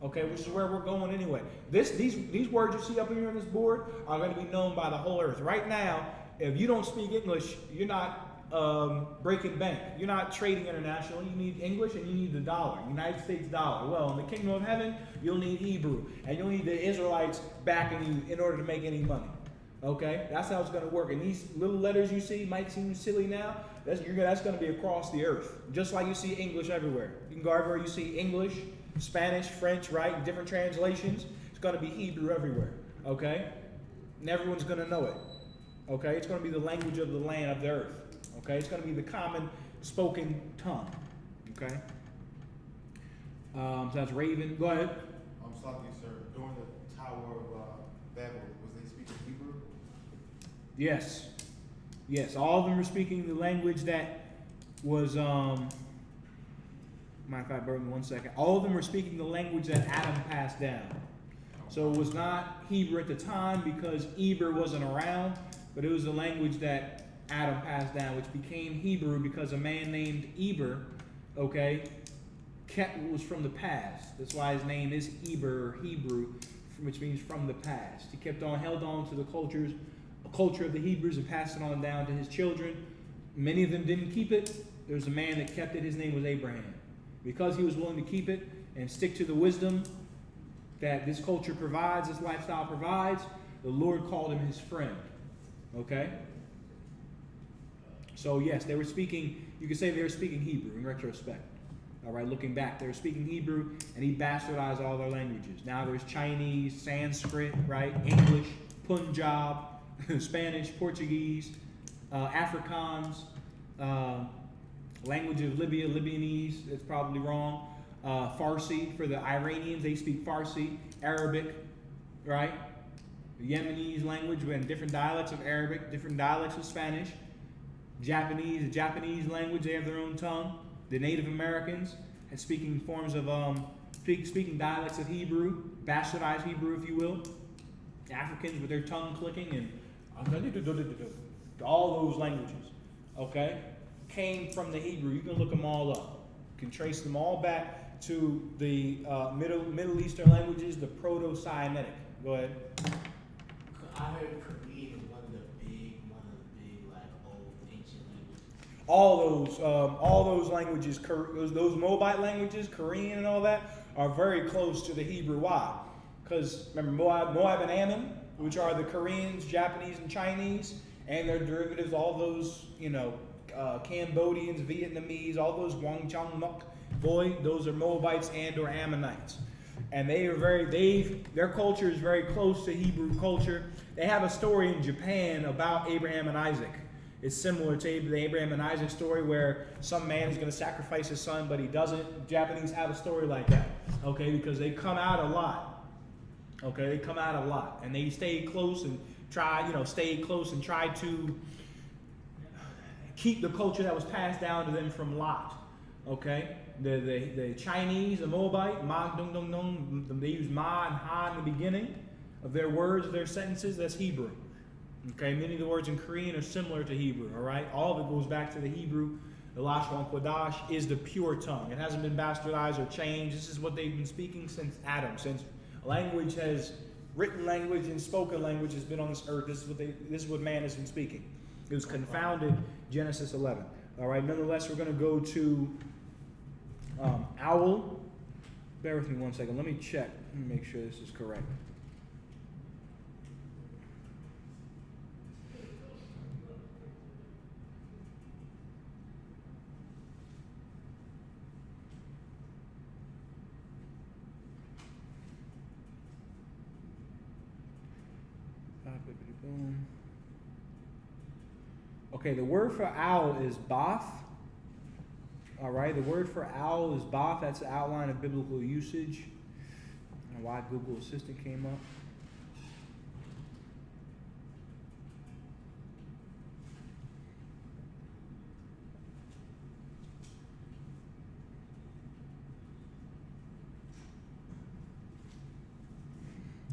Speaker 1: Okay, which is where we're going anyway. These words you see up here on this board are going to be known by the whole earth. Right now, if you don't speak English, you're not breaking bank. You're not trading internationally. You need English and you need the dollar, United States dollar. Well, in the kingdom of heaven, you'll need Hebrew, and you'll need the Israelites backing you in order to make any money. Okay, that's how it's going to work. And these little letters you see might seem silly now. That's going to be across the earth, just like you see English everywhere. You can go everywhere you see English, Spanish, French, right? Different translations. It's going to be Hebrew everywhere. Okay, and everyone's going to know it. Okay, it's going to be the language of the land of the earth. Okay, it's going to be the common spoken tongue. Okay, so that's Raven. Go ahead.
Speaker 2: I'm stopping you, sir. During the Tower of Babel, was they speaking Hebrew?
Speaker 1: Yes. Yes, all of them were speaking the language that was, matter of fact, bear with me 1 second. All of them were speaking the language that Adam passed down. So it was not Hebrew at the time because Eber wasn't around, but it was the language that Adam passed down, which became Hebrew because a man named Eber, okay, kept what was from the past. That's why his name is Eber or Hebrew, which means from the past. He kept on, held on to the culture of the Hebrews and passed it on down to his children. Many of them didn't keep it. There was a man that kept it. His name was Abraham. Because he was willing to keep it and stick to the wisdom that this culture provides, this lifestyle provides, the Lord called him his friend. Okay? So yes, they were speaking, you could say they were speaking Hebrew in retrospect. All right, looking back, they were speaking Hebrew, and he bastardized all their languages. Now there's Chinese, Sanskrit, right, English, Punjab, Spanish, Portuguese, Afrikaans, language of Libya, Libanese, that's probably wrong. Farsi, for the Iranians, they speak Farsi. Arabic, right? The Yemenis language, and different dialects of Arabic, different dialects of Spanish. Japanese, the Japanese language, they have their own tongue. The Native Americans had speaking forms of, speaking dialects of Hebrew, bastardized Hebrew, if you will. Africans with their tongue clicking and all those languages, okay, came from the Hebrew. You can look them all up. You can trace them all back to the Middle Eastern languages, the Proto-Sinaitic. Go ahead.
Speaker 3: I heard Korean is one of the big like old ancient languages.
Speaker 1: All those languages, those Moabite languages, Korean and all that, are very close to the Hebrew. Why? Because remember Moab and Ammon, which are the Koreans, Japanese, and Chinese, and their derivatives, all those, Cambodians, Vietnamese, all those Wang Chang Muk, those are Moabites and or Ammonites. And their culture is very close to Hebrew culture. They have a story in Japan about Abraham and Isaac. It's similar to the Abraham and Isaac story where some man is going to sacrifice his son, but he doesn't. Japanese have a story like that, okay, because they come out a lot. Okay, they come out a lot, and they stay close and try to keep the culture that was passed down to them from Lot. Okay, the Chinese, the Moabite, Ma Dong Dong Dong, they use Ma and Ha in the beginning of their words, their sentences. That's Hebrew. Okay, many of the words in Korean are similar to Hebrew. All right, all of it goes back to the Hebrew. The Lashon Kodash is the pure tongue. It hasn't been bastardized or changed. This is what they've been speaking since Adam, since written language and spoken language has been on this earth. This is what man has been speaking. It was confounded, Genesis 11. All right, nonetheless, we're going to go to Owl. Bear with me 1 second. Let me check and make sure this is correct. Okay, the word for owl is bath. All right, the word for owl is bath. That's the outline of biblical usage. I don't know why Google Assistant came up.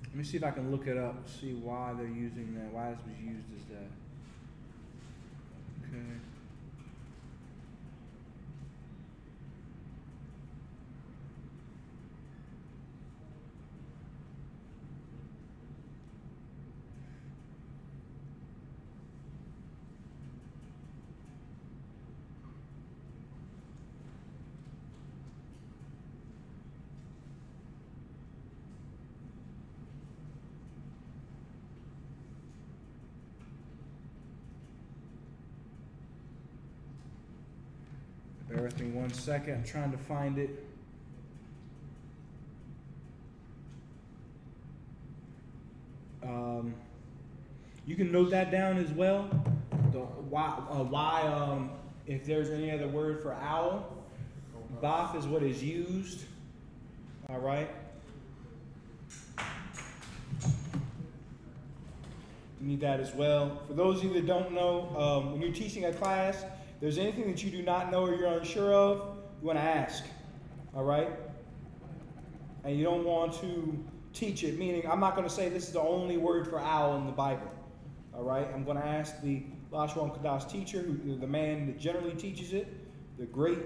Speaker 1: Let me see if I can look it up, see why they're using that, why this was used as that. Okay. Bear with me 1 second. I'm trying to find it. You can note that down as well. The why if there's any other word for owl, Both is what is used. All right. You need that as well. For those of you that don't know, when you're teaching a class, if there's anything that you do not know or you're unsure of, you want to ask. All right. And you don't want to teach it, meaning I'm not going to say this is the only word for owl in the Bible. All right, I'm going to ask the Lashwan Kadas teacher, the man that generally teaches it, the great,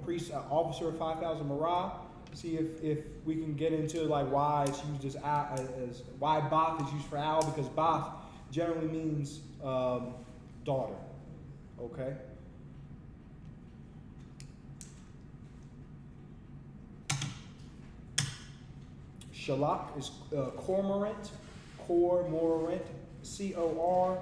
Speaker 1: priest, officer of 5,000 Marah, see if we can get into like why it's used as why Bath is used for owl, because Bath generally means daughter. Okay. Shalak is cormorant, C-O-R-M-O-R-A-N-T.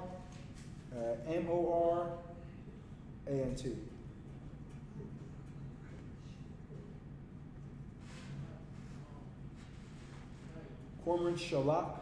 Speaker 1: Cormorant, shalak.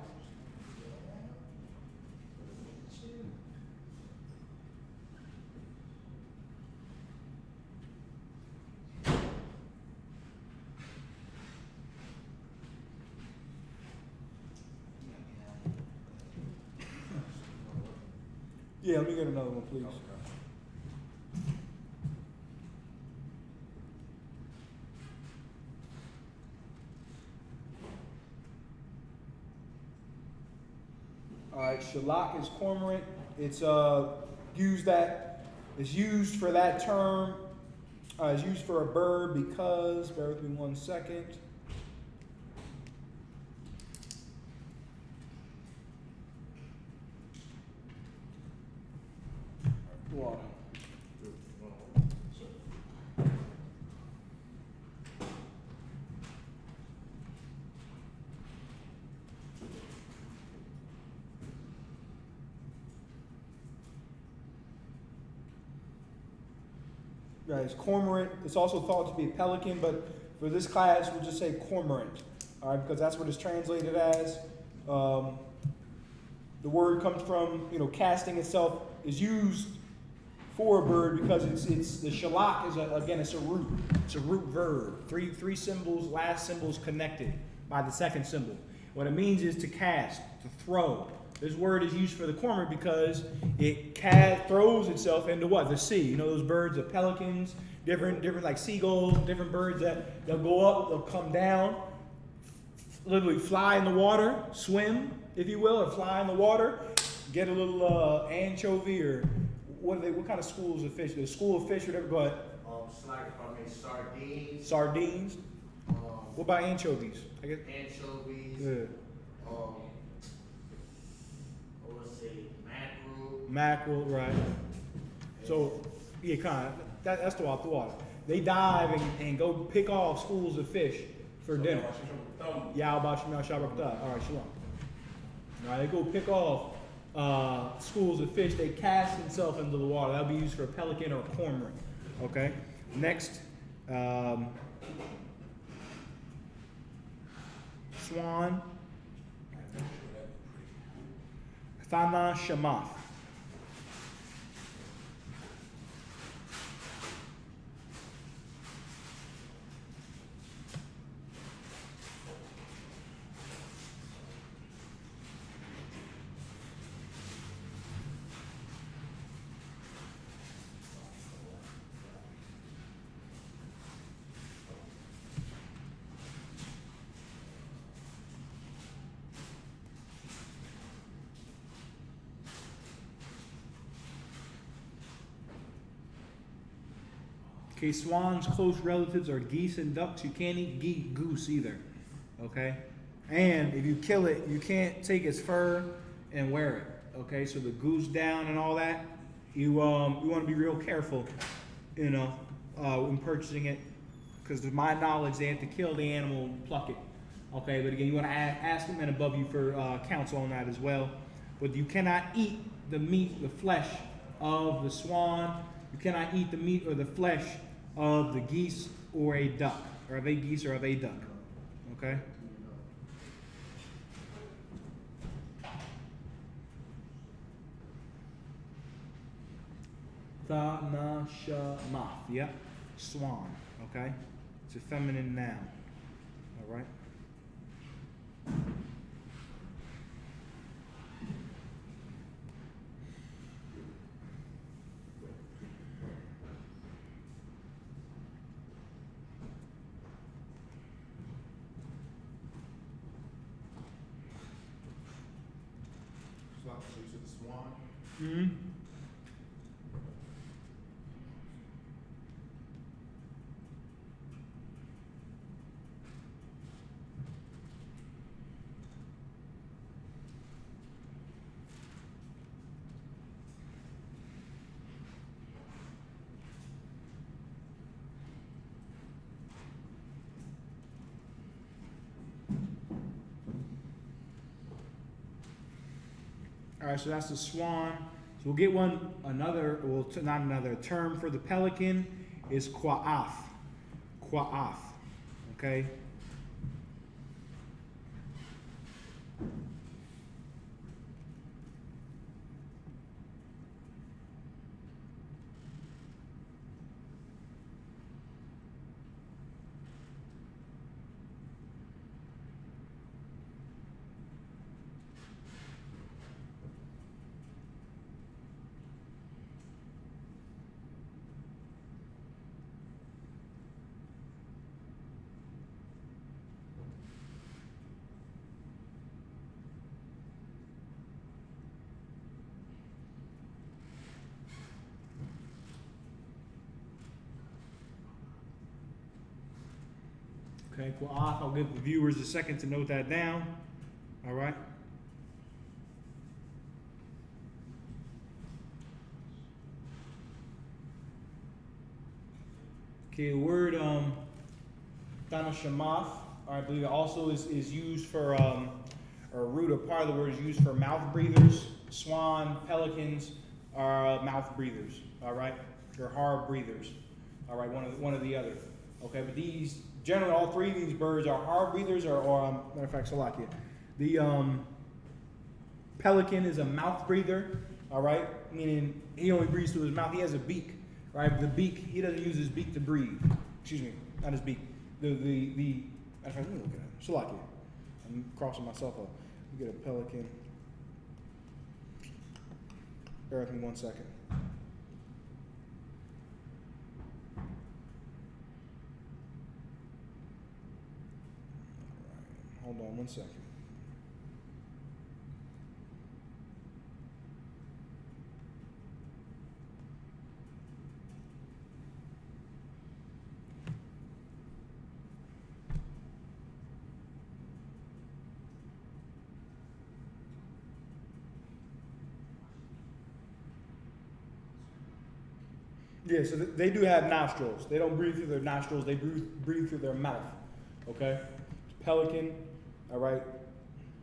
Speaker 1: Yeah, let me get another one, please. All right, shalak is cormorant. It's used for that term. It's used for a bird because, bear with me 1 second. Water. Guys, cormorant. It's also thought to be a pelican, but for this class, we'll just say cormorant. All right, because that's what it's translated as. The word comes from, casting itself is used for a bird because it's the shalak is it's a root. It's a root verb. Three symbols, last symbols connected by the second symbol. What it means is to cast, to throw. This word is used for the cormorant because it throws itself into what? The sea. Those birds, the pelicans, different like seagulls, different birds that they'll go up, they'll come down, literally fly in the water, swim, if you will, or fly in the water, get a little anchovy or what kind of schools of fish? The school of fish, whatever. Go ahead.
Speaker 4: Sardines.
Speaker 1: Sardines. What about anchovies? I guess.
Speaker 4: Anchovies.
Speaker 1: Yeah.
Speaker 4: Mackerel.
Speaker 1: Mackerel, right. So, yeah, kind of. That's the water. They dive and go pick off schools of fish for dinner. Yeah, about Shemal Shabbat. All right, shalom. All right, they go pick off schools of fish. They cast themselves into the water. That'll be used for a pelican or a cormorant. Okay. Next, swan. Thana Shamath. Okay, swans' close relatives are geese and ducks. You can't eat goose either. Okay? And if you kill it, you can't take its fur and wear it. Okay? So the goose down and all that, you want to be real careful, when purchasing it. Because to my knowledge, they have to kill the animal and pluck it. Okay? But again, you want to ask the men above you for counsel on that as well. But you cannot eat the meat, the flesh of the swan. You cannot eat the meat or the flesh of the geese or a duck, or of a geese or of a duck. Okay? Thanashamath. Yep. Swan. Okay? It's a feminine noun. All right?
Speaker 2: So you said the swan?
Speaker 1: Mm-hmm. All right, so that's the swan. So we'll get not another term for the pelican is qua'ath. Qua'ath. Okay? Okay, qua'ath. I'll give the viewers a second to note that down. All right? Okay, the word Thanashamath, I believe it also is used for, or root or part of the word is used for mouth breathers. Swan, pelicans are mouth breathers, all right? They're hard breathers, all right, one or the other. Okay, but these, generally all three of these birds are hard breathers or matter of fact, Salakia. The pelican is a mouth breather, all right? Meaning he only breathes through his mouth. He has a beak, right? The beak, he doesn't use his beak to breathe. Excuse me, not his beak. Matter of fact, let me look at it. Salakia. I'm crossing myself up. We get a pelican. Bear with me 1 second. Hold on 1 second. Yeah, so they do have nostrils. They don't breathe through their nostrils. They breathe through their mouth. Okay? Pelican, all right?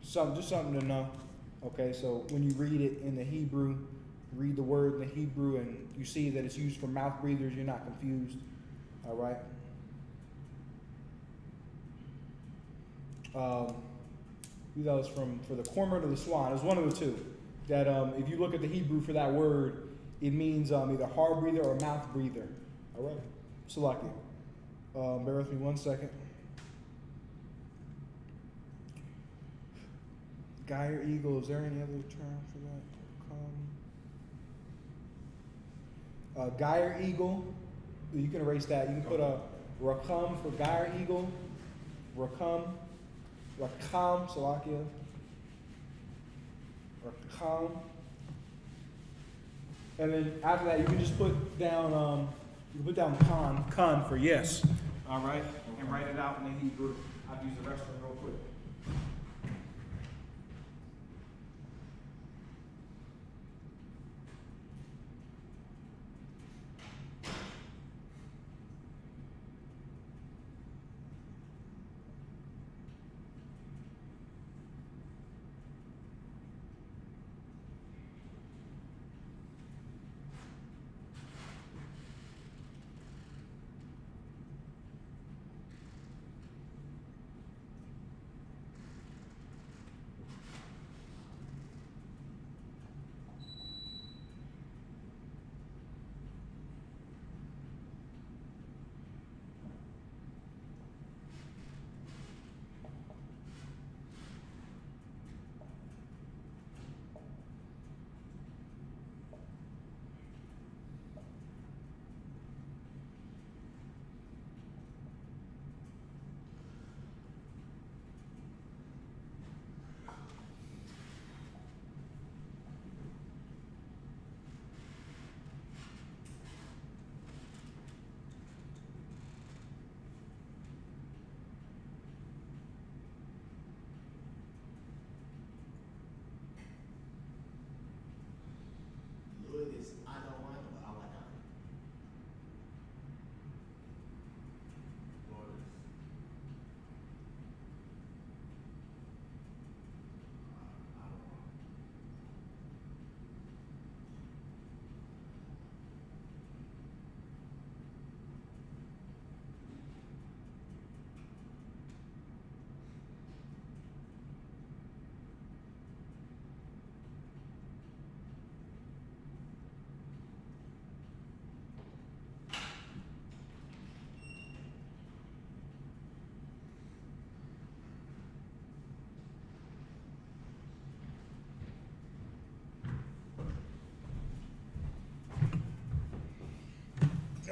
Speaker 1: Just something to know. Okay, so when you read it in the Hebrew, read the word in the Hebrew, and you see that it's used for mouth breathers, you're not confused. All right? That was for the cormorant or the swan. It was one of the two. That if you look at the Hebrew for that word, it means either hard breather or mouth breather. All right? Salakia. Bear with me 1 second. Gyre eagle, is there any other term for that? Gyre eagle, you can erase that. You can put a rakam for gyre eagle. Rakam, Salakia. Rakam. And then after that, you can just put down, kan for yes. All right? And write it out in the Hebrew. I've used the rest of it real quick.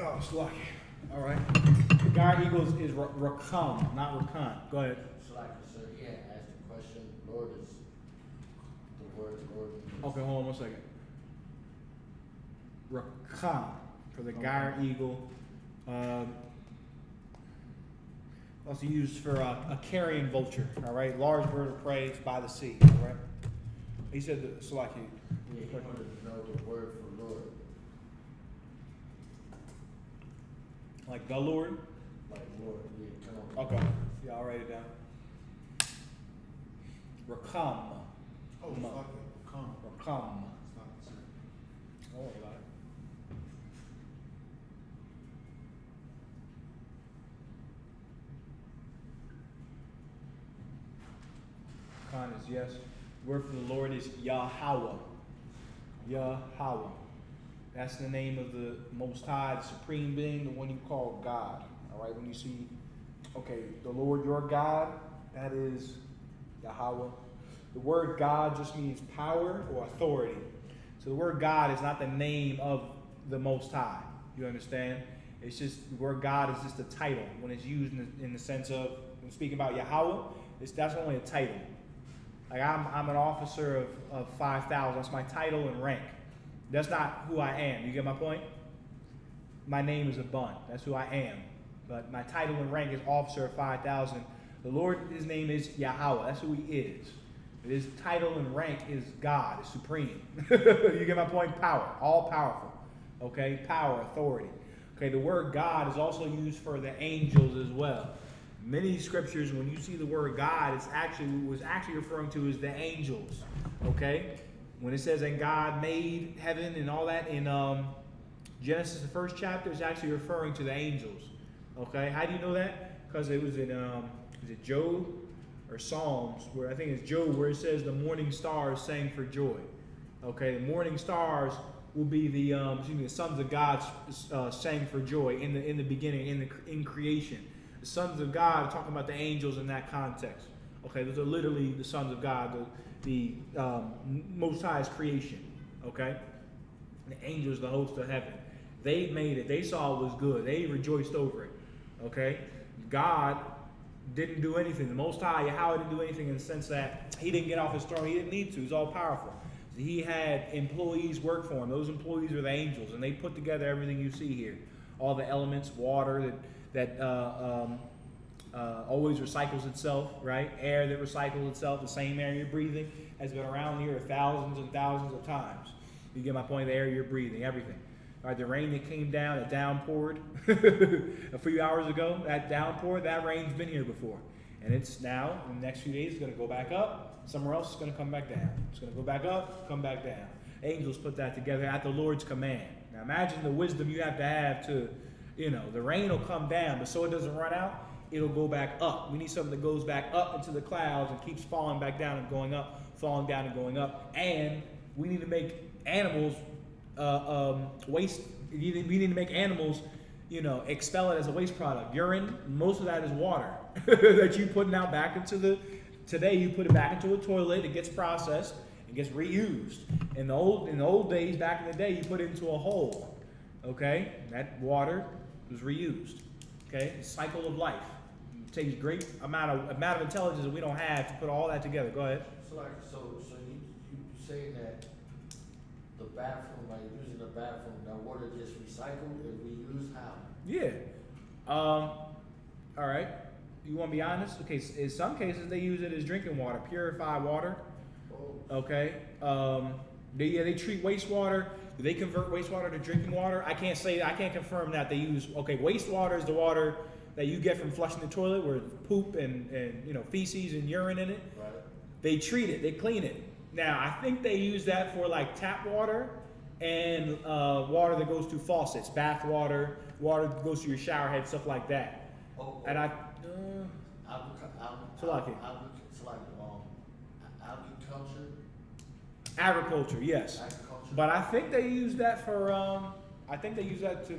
Speaker 1: Oh, it's lucky. All right. The guard eagles is rakam, not rakan. Go ahead.
Speaker 4: So like, sir, he had asked the question, Lord is the word Lord.
Speaker 1: Okay, hold on one second. Rakam for the guard eagle. Also used for a carrion vulture. All right, large bird of prey by the sea. All right. He said the Salaki.
Speaker 4: Yeah, he wanted to know the word for Lord.
Speaker 1: Like the Lord.
Speaker 4: Like Lord, yeah, come on.
Speaker 1: Okay. Yeah, I'll write it down. Rakam.
Speaker 2: Oh, it's like a come.
Speaker 1: Rakam.
Speaker 2: It's not the same.
Speaker 1: Don't worry about it. Khan is yes. Word for the Lord is Yahweh. Yahweh. That's the name of the Most High, the Supreme Being, the one you call God. All right, when you see, okay, the Lord your God, that is Yahweh. The word God just means power or authority. So the word God is not the name of the Most High. You understand? It's just, the word God is just a title. When it's used in the sense of, when speaking about Yahweh, that's only a title. Like I'm an officer of 5,000. That's my title and rank. That's not who I am. You get my point? My name is a bun. That's who I am. But my title and rank is officer of 5,000. The Lord, his name is Yahweh. That's who he is. His title and rank is God, is supreme. You get my point? Power, all powerful. Okay, power, authority. Okay, the word God is also used for the angels as well. Many scriptures, when you see the word God, it's actually referring to is the angels. Okay, when it says and God made heaven and all that in Genesis, the first chapter, is actually referring to the angels. Okay, how do you know that? Because it was in is it Job or Psalms, where I think it's Job, where it says the morning stars sang for joy. Okay, the morning stars will be the sons of God sang for joy in the beginning, in creation. The sons of God are talking about the angels in that context. Okay, those are literally the sons of God, the Most High's creation. Okay, the angels, the host of heaven. They made it. They saw it was good. They rejoiced over it. Okay, God didn't do anything. The Most High, Yahweh, didn't do anything in the sense that he didn't get off his throne. He didn't need to. He's all powerful. He had employees work for him. Those employees are the angels, and they put together everything you see here. All the elements, water that always recycles itself, right? Air that recycles itself. The same air you're breathing has been around here thousands and thousands of times. You get my point? The air you're breathing, everything. All right, the rain that came down, that downpoured a few hours ago, that downpour, that rain's been here before. And it's now, in the next few days, it's going to go back up. Somewhere else, it's going to come back down. It's going to go back up, come back down. Angels put that together at the Lord's command. Now imagine the wisdom you have to, the rain will come down, but so it doesn't run out, it'll go back up. We need something that goes back up into the clouds and keeps falling back down and going up, falling down and going up. And we need to make animals waste. We need to make animals, expel it as a waste product. Urine, most of that is water that you putting out back into today you put it back into a toilet, it gets processed, it gets reused. In the old days, back in the day, you put it into a hole. Okay? That water was reused. Okay? The cycle of life. It takes great amount of intelligence that we don't have to put all that together. Go ahead.
Speaker 4: So you saying that the bathroom, like using the bathroom, that water gets recycled and reused how?
Speaker 1: Yeah. All right. You want to be honest? Okay. In some cases, they use it as drinking water, purified water.
Speaker 4: Oh.
Speaker 1: Okay. They treat wastewater. Do they convert wastewater to drinking water? I can't confirm that. They use, wastewater is the water that you get from flushing the toilet, where poop and feces and urine in it.
Speaker 4: Right.
Speaker 1: They treat it. They clean it. Now, I think they use that for like tap water and water that goes to faucets, bath water, water that goes to your shower head, stuff like that.
Speaker 4: Oh.
Speaker 1: And agriculture, yes.
Speaker 4: Agriculture.
Speaker 1: But I think they use that for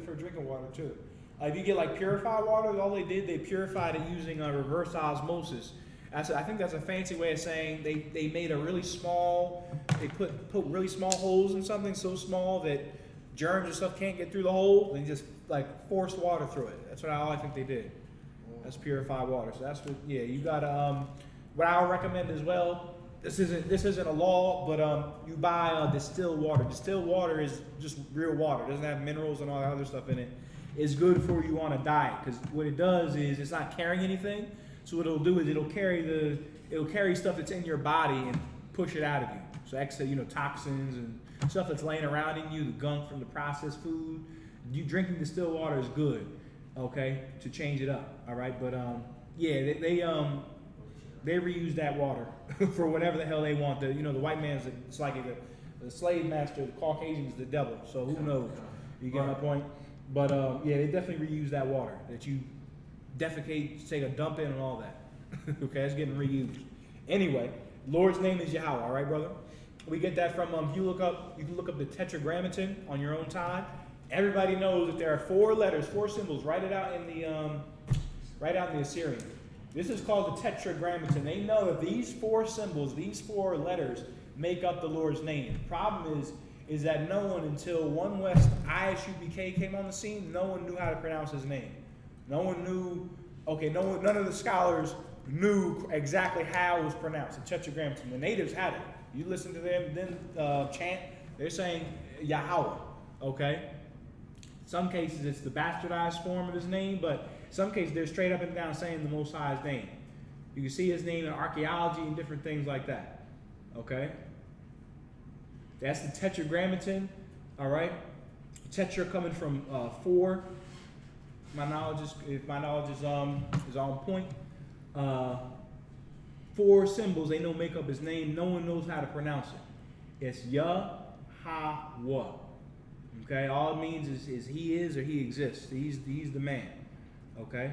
Speaker 1: for drinking water too. If you get like purified water, all they purified it using reverse osmosis. I think that's a fancy way of saying they made a really small, they put really small holes in something so small that germs and stuff can't get through the hole, they just like forced water through it. That's what I think they did. That's purified water. So that's what, yeah, you gotta, what I would recommend as well, this isn't a law, but you buy distilled water. Distilled water is just real water. It doesn't have minerals and all that other stuff in it. It's good for you on a diet, because what it does is it's not carrying anything. So what it'll do is it'll carry stuff that's in your body and push it out of you. So extra, toxins and stuff that's laying around in you, the gunk from the processed food. You drinking distilled water is good, okay, to change it up. All right, but yeah, they reuse that water for whatever the hell they want. The white man's it's like the slave master, the Caucasian's the devil. So who knows? You get my point? But yeah, they definitely reuse that water that you defecate, take a dump in, and all that. Okay, it's getting reused. Anyway, Lord's name is Yahweh. All right, brother. We get that from you can look up the Tetragrammaton on your own time. Everybody knows that there are 4 letters, 4 symbols. Write it out in the Assyrian. This is called the Tetragrammaton. They know that these 4 symbols, these 4 letters, make up the Lord's name. The problem is that no one, until One West ISUBK came on the scene, no one knew how to pronounce his name. No one knew. Okay, none of the scholars knew exactly how it was pronounced. The Tetragrammaton. The natives had it. You listen to them then chant. They're saying Yahweh. Okay. Some cases it's the bastardized form of his name, but some cases they're straight up and down saying the Most High's name. You can see his name in archaeology and different things like that. Okay? That's the Tetragrammaton. All right? Tetra coming from 4. If my knowledge is on point. 4 symbols they know make up his name. No one knows how to pronounce it. It's Yahweh. Okay, all it means is he is or he exists. He's the man. Okay.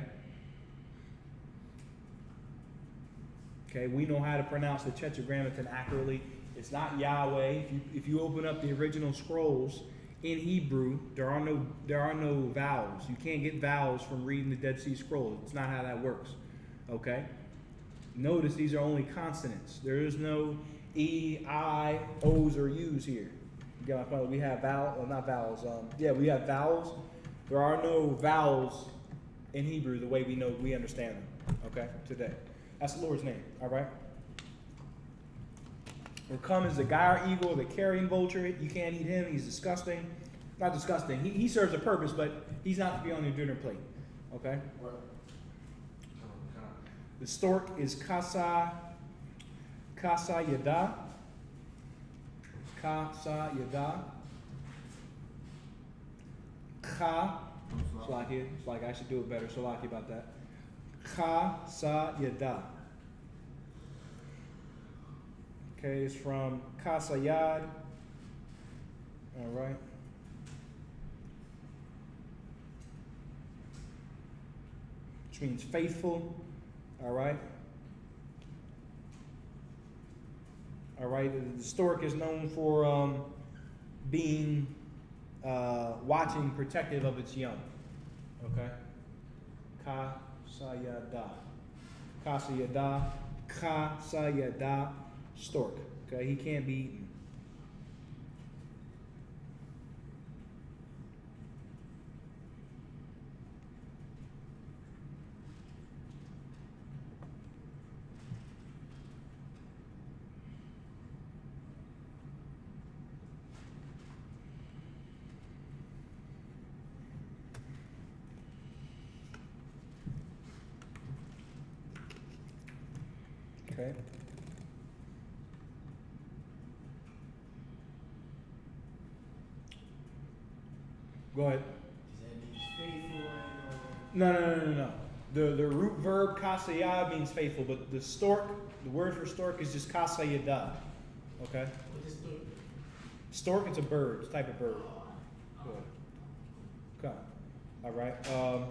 Speaker 1: Okay, we know how to pronounce the Tetragrammaton accurately. It's not Yahweh. If you open up the original scrolls in Hebrew, there are no vowels. You can't get vowels from reading the Dead Sea Scrolls. It's not how that works. Okay. Notice these are only consonants. There is no E, I, O's, or U's here. You get my point? We have not vowels. We have vowels. There are no vowels in Hebrew the way we understand them. Okay, today. That's the Lord's name. All right. Rakum is the gyre eagle, the carrion vulture. You can't eat him. He's disgusting. Not disgusting. He serves a purpose, but he's not to be on your dinner plate. Okay. The stork is Kasa Yada. Kasa Yada. Ka. Salaki. It's like I should do it better. Salaki about that. Kasa Yada. Okay, it's from Kasa Yad. All right. Which means faithful. All right. All right. The stork is known for being watching, protective of its young. Okay. Kasayada. Kasayada. Kasayada. Stork. Okay. He can't be eaten. Okay. Go ahead.
Speaker 3: Does that mean faithful?
Speaker 1: No. The root verb kasayah means faithful, but the stork, the word for stork is just kasayada. Okay?
Speaker 3: What is the
Speaker 1: Stork, it's a bird. It's a type of bird. Good. Okay. All right. You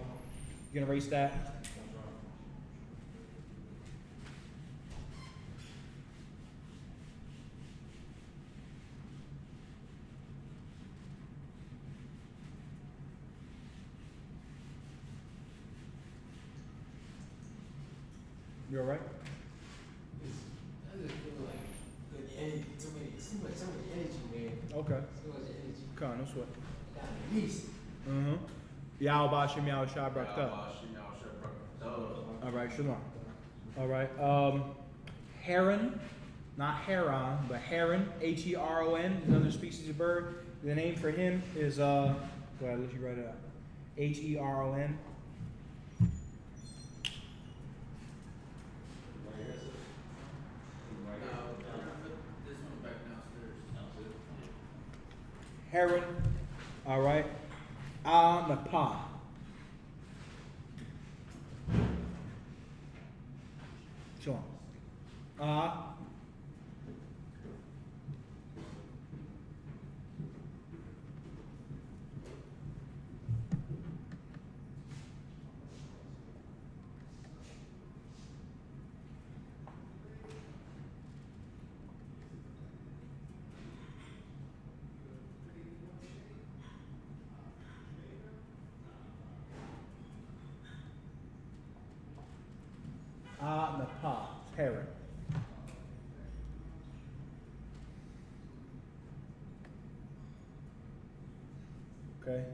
Speaker 1: gonna erase that? You all right?
Speaker 3: I just feel like good energy. So much energy, man.
Speaker 1: Okay.
Speaker 3: So much energy.
Speaker 1: Come on, no sweat.
Speaker 3: at least.
Speaker 1: Mm-hmm. Yao Bashim Yao Shah Brakta. All right, Shalom. All right. Heron, not heron, but heron, Heron, is another species of bird. The name for him is, go ahead, I'll let you write it out. Heron. Heron. All right. Napa. Shalom. Napa. Heron. Okay.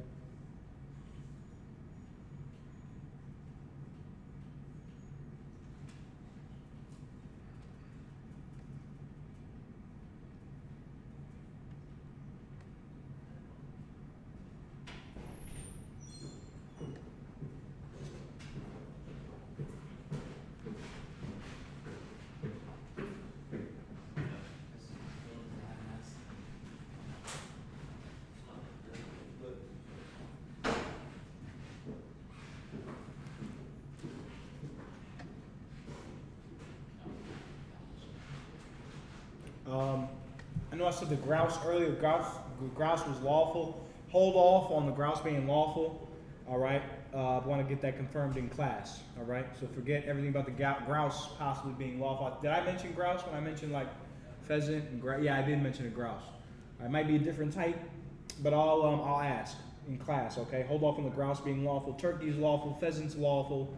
Speaker 1: I know I said the grouse earlier. Grouse was lawful. Hold off on the grouse being lawful. All right. I want to get that confirmed in class. All right. So forget everything about the grouse possibly being lawful. Did I mention grouse when I mentioned like pheasant and grouse? Yeah, I did mention a grouse. It might be a different type, but I'll ask in class. Okay. Hold off on the grouse being lawful. Turkey is lawful. Pheasant's lawful.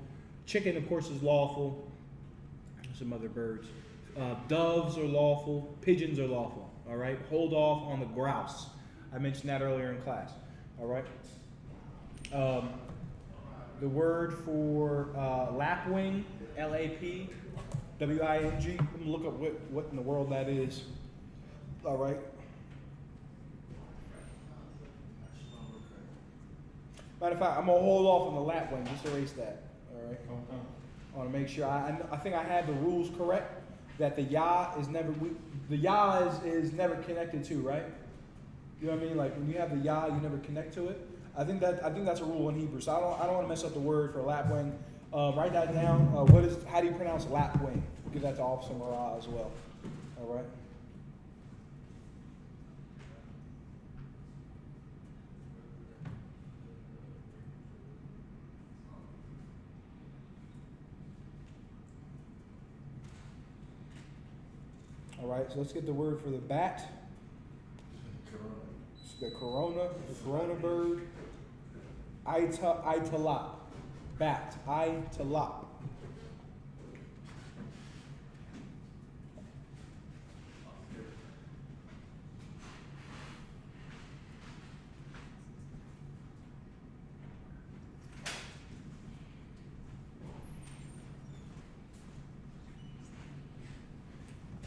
Speaker 1: Chicken, of course, is lawful. Some other birds. Doves are lawful. Pigeons are lawful. All right. Hold off on the grouse. I mentioned that earlier in class. All right. The word for lapwing, Lapwing. I'm gonna look up what in the world that is. All right. Matter of fact, I'm gonna hold off on the lapwing. Just erase that. All right. I want to make sure. I think I had the rules correct. That the ya is never is never connected to, right? You know what I mean? Like when you have the ya, you never connect to it. I think that's a rule in Hebrew. So I don't want to mess up the word for lapwing. Write that down. How do you pronounce lapwing? We'll give that to Officer Marah as well. All right. All right, so let's get the word for the bat. The corona bird. Italop. Bat. Italop.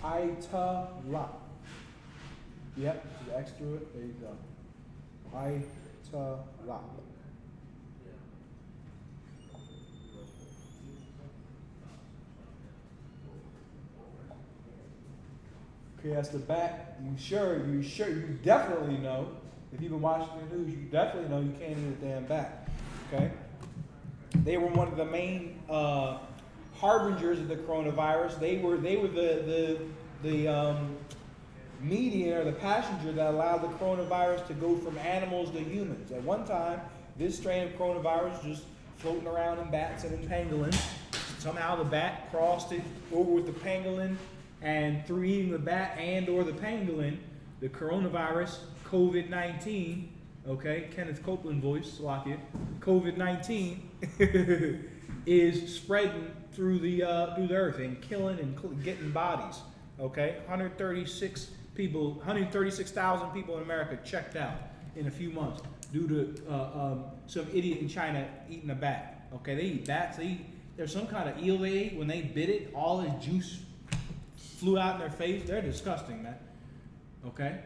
Speaker 1: Italop. Yep, just an X through it. There you go. Italop. Okay, that's the bat. You definitely know. If you've been watching the news, you definitely know you can't eat a damn bat. Okay? They were one of the main harbingers of the coronavirus. They were the median or the passenger that allowed the coronavirus to go from animals to humans. At one time, this strain of coronavirus was just floating around in bats and in pangolins. Somehow the bat crossed it over with the pangolin, and through eating the bat and or the pangolin, the coronavirus, COVID-19, okay, Kenneth Copeland voice, Slovakia, COVID-19 is spreading through the earth and killing and getting bodies. Okay, 136,000 people in America checked out in a few months. due to some idiot in China eating a bat. Okay, they eat bats. There's some kind of eel they ate. When they bit it, all this juice flew out in their face. They're disgusting, man. Okay,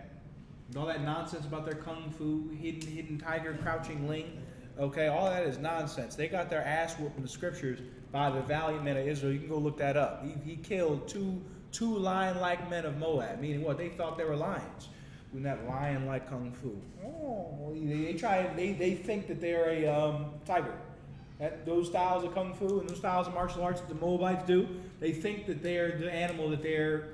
Speaker 1: and all that nonsense about their kung fu, hidden tiger, crouching ling. Okay, all that is nonsense. They got their ass whooped in the scriptures by the valiant men of Israel. You can go look that up. He killed two lion-like men of Moab, meaning what? They thought they were lions. Doing that lion-like kung fu. Oh, they think that they're a tiger. Those styles of kung fu and those styles of martial arts that the Moabites do, they think that they're the animal that they're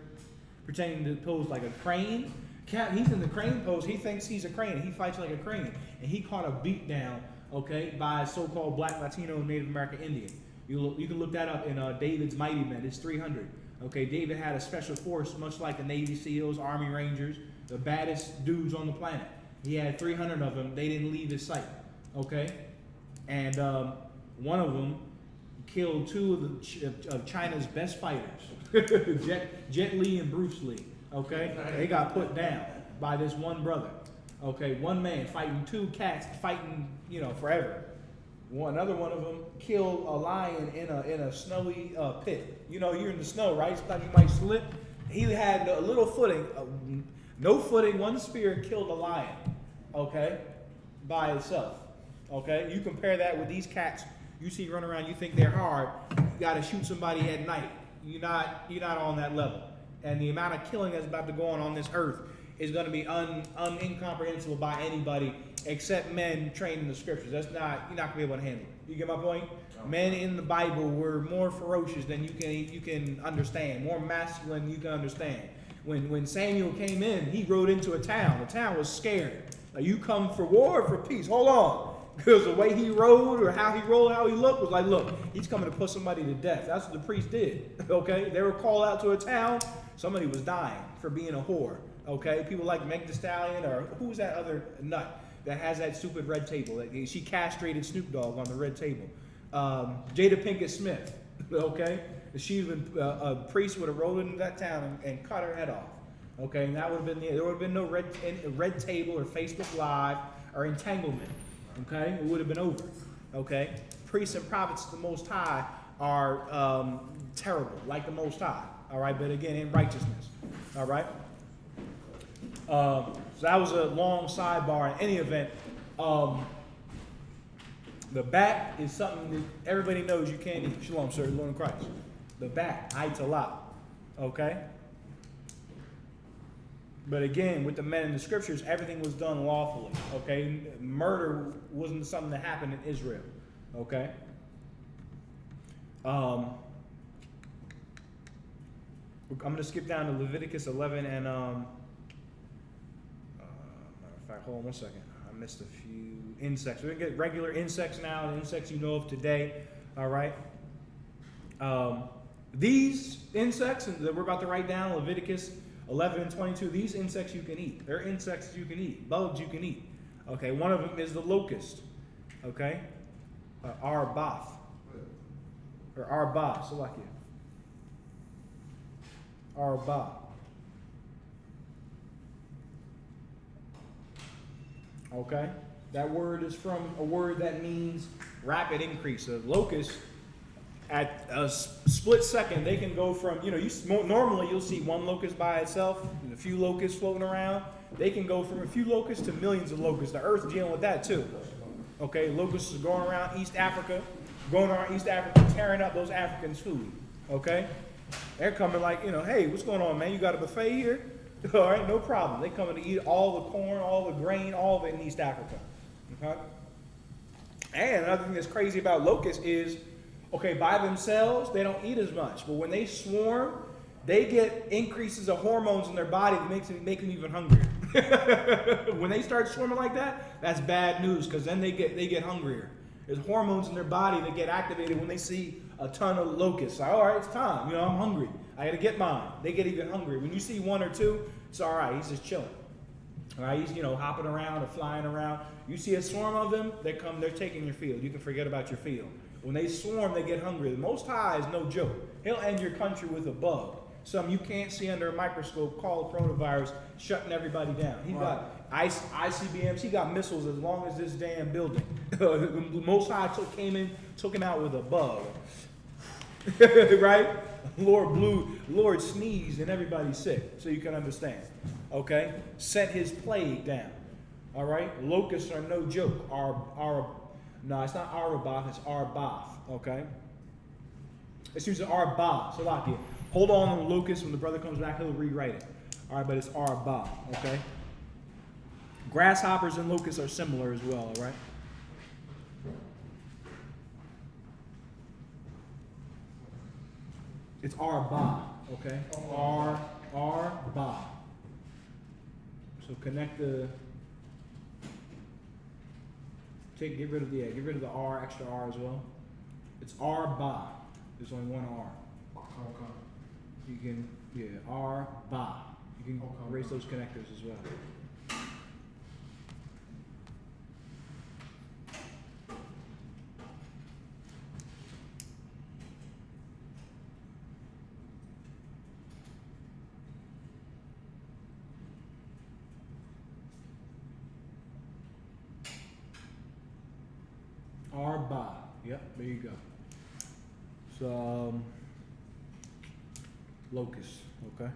Speaker 1: pretending to pose like a crane. He's in the crane pose. He thinks he's a crane. He fights like a crane. And he caught a beat down, okay, by a so-called black Latino Native American Indian. You can look that up in David's Mighty Men. It's 300. Okay, David had a special force, much like the Navy SEALs, Army Rangers, the baddest dudes on the planet. He had 300 of them. They didn't leave his sight. Okay, and one of them killed two of China's best fighters, Jet Li and Bruce Lee. Okay, they got put down by this one brother. Okay, one man fighting two cats, fighting forever. Another one of them killed a lion in a snowy pit. You're in the snow, right? Sometimes you might slip. He had a little footing, no footing. One spear killed a lion. Okay, by itself. Okay, you compare that with these cats you see run around. You think they're hard. You got to shoot somebody at night. You're not on that level. And the amount of killing that's about to go on this earth is going to be incomprehensible by anybody except men trained in the scriptures. You're not going to be able to handle it. You get my point? Men in the Bible were more ferocious than you can understand, more masculine than you can understand. When Samuel came in, he rode into a town. The town was scared. Like, you come for war or for peace? Hold on. Because the way he rode or how he rolled, how he looked was like, look, he's coming to put somebody to death. That's what the priest did. Okay? They were called out to a town. Somebody was dying for being a whore. Okay? People like Meg Thee Stallion, or who's that other nut that has that stupid red table? She castrated Snoop Dogg on the red table. Jada Pinkett Smith. Okay? A priest would have rolled into that town and cut her head off. Okay? And that would have been there would have been no red table or Facebook Live or entanglement. Okay? It would have been over. Okay? Priests and prophets of the Most High are terrible, like the Most High. All right? But again, in righteousness. All right? So that was a long sidebar. In any event, the bat is something that everybody knows you can't eat. Shalom, sir, Lord in Christ. The bat hides a lot. Okay? But again, with the men in the scriptures, everything was done lawfully. Okay? Murder wasn't something that happened in Israel. Okay? I'm going to skip down to Leviticus 11 and matter of fact, hold on 1 second. I missed a few insects. We're going to get regular insects now, the insects you know of today. All right? These insects that we're about to write down, Leviticus 11 and 22, these insects you can eat. They're insects you can eat, bugs you can eat. Okay, one of them is the locust. Okay? Arbath. Or Arba, Salakia. Arba. Okay? That word is from a word that means rapid increase. A locust, at a split second, they can go from, normally you'll see one locust by itself, and a few locusts floating around. They can go from a few locusts to millions of locusts. The earth's dealing with that too. Okay? Locusts are going around East Africa, tearing up those Africans' food. Okay? They're coming like, hey, what's going on, man? You got a buffet here? All right, no problem. They coming to eat all the corn, all the grain, all of it in East Africa. Okay? And another thing that's crazy about locusts is, okay, by themselves, they don't eat as much. But when they swarm, they get increases of hormones in their body that make them even hungrier. When they start swarming like that, that's bad news, because then they get hungrier. There's hormones in their body that get activated when they see a ton of locusts. Like, all right, it's time. I'm hungry. I got to get mine. They get even hungry. When you see one or two, it's all right. He's just chilling. All right, he's hopping around or flying around. You see a swarm of them, they're taking your field. You can forget about your field. When they swarm, they get hungry. The Most High is no joke. He'll end your country with a bug. Something you can't see under a microscope called coronavirus, shutting everybody down. ICBMs, he got missiles as long as this damn building. The Most High came in, took him out with a bug. Right? Lord sneezed and everybody's sick, so you can understand. Okay? Sent his plague down. All right? Locusts are no joke. No, it's not Arabath, it's Arbath. Okay? Excuse me, Arbath. Salakia. Hold on to the locust. When the brother comes back, he'll rewrite it. All right, but it's Arbath. Okay? Grasshoppers and locusts are similar as well. All right? It's Arba, okay? Arba. So connect the. Get rid of the R, extra R as well. It's Arba. There's only one R.
Speaker 2: Okay.
Speaker 1: You can Arba. You can erase those connectors as well. Arba. Yep, there you go. So, locust, okay?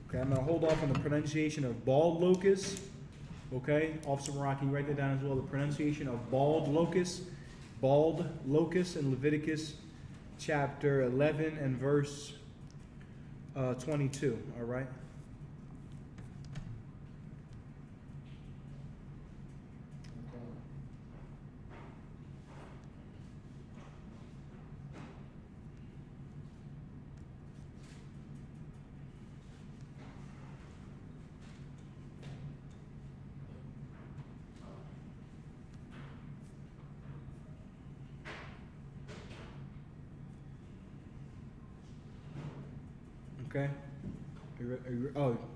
Speaker 1: Okay, I'm going to hold off on the pronunciation of bald locust. Okay, Officer Morocco, you write that down as well. The pronunciation of bald locust in Leviticus chapter 11 and verse 22. All right. Okay.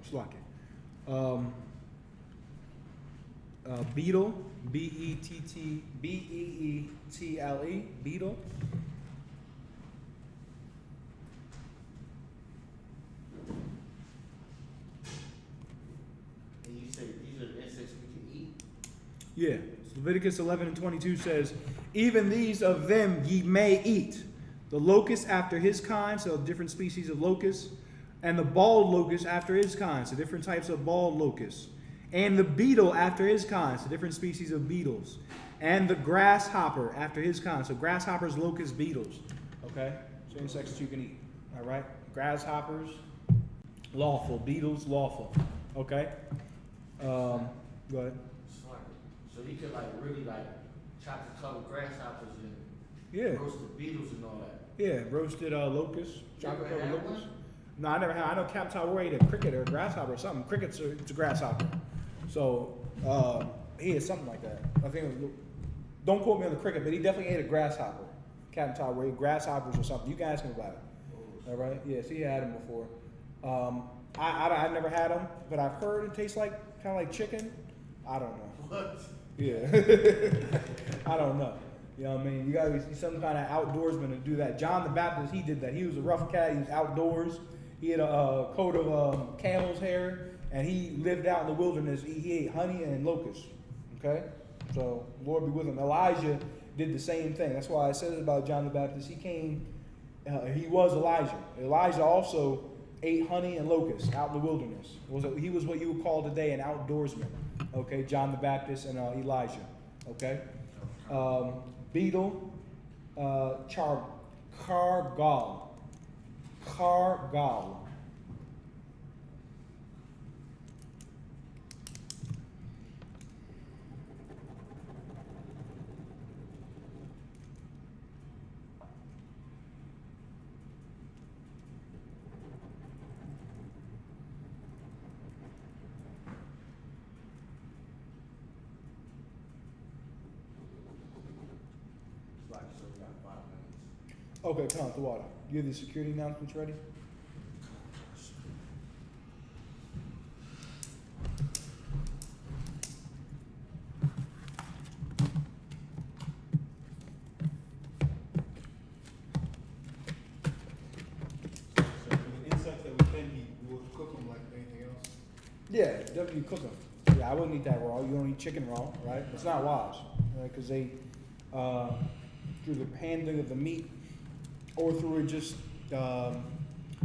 Speaker 1: Slack it. Beetle, Beetle, beetle.
Speaker 4: And you say these are the insects we can eat?
Speaker 1: Yeah. Leviticus 11 and 22 says, even these of them ye may eat. The locust after his kind, so different species of locusts, and the bald locust after his kind, so different types of bald locusts, and the beetle after his kind, so different species of beetles, and the grasshopper after his kind, so grasshoppers, locusts, beetles. Okay? So insects that you can eat. All right? Grasshoppers, lawful. Beetles, lawful. Okay? Go ahead.
Speaker 4: So you could like really like chop the color grasshoppers and
Speaker 1: Yeah.
Speaker 4: roasted beetles and all that.
Speaker 1: Yeah, roasted locusts,
Speaker 4: You ever
Speaker 1: chocolate
Speaker 4: had
Speaker 1: covered locusts.
Speaker 4: one?
Speaker 1: No, I never had. I know Captain Tower ate a cricket or a grasshopper or something. It's a grasshopper. So he ate something like that. I think it was, don't quote me on the cricket, but he definitely ate a grasshopper. Captain Tower ate grasshoppers or something. You can ask him about it. All right. Yes, he had them before. I've never had them, but I've heard it tastes like kind of like chicken. I don't know.
Speaker 4: What?
Speaker 1: Yeah. I don't know. You know what I mean? You gotta be some kind of outdoorsman to do that. John the Baptist, he did that. He was a rough cat. He was outdoors. He had a coat of camel's hair, and he lived out in the wilderness. He ate honey and locusts. Okay? So, Lord be with him. Elijah did the same thing. That's why I said it about John the Baptist. He was Elijah. Elijah also ate honey and locusts out in the wilderness. He was what you would call today an outdoorsman. Okay? John the Baptist and Elijah. Okay? Beetle, Cargal. Okay, come on, the water. You have the security announcements ready?
Speaker 2: So for the insects that we can eat, we will cook them like anything else.
Speaker 1: Yeah, definitely cook them. Yeah, I wouldn't eat that raw. You don't eat chicken raw, right? It's not wise, right? Because they, through the handling of the meat, or through it just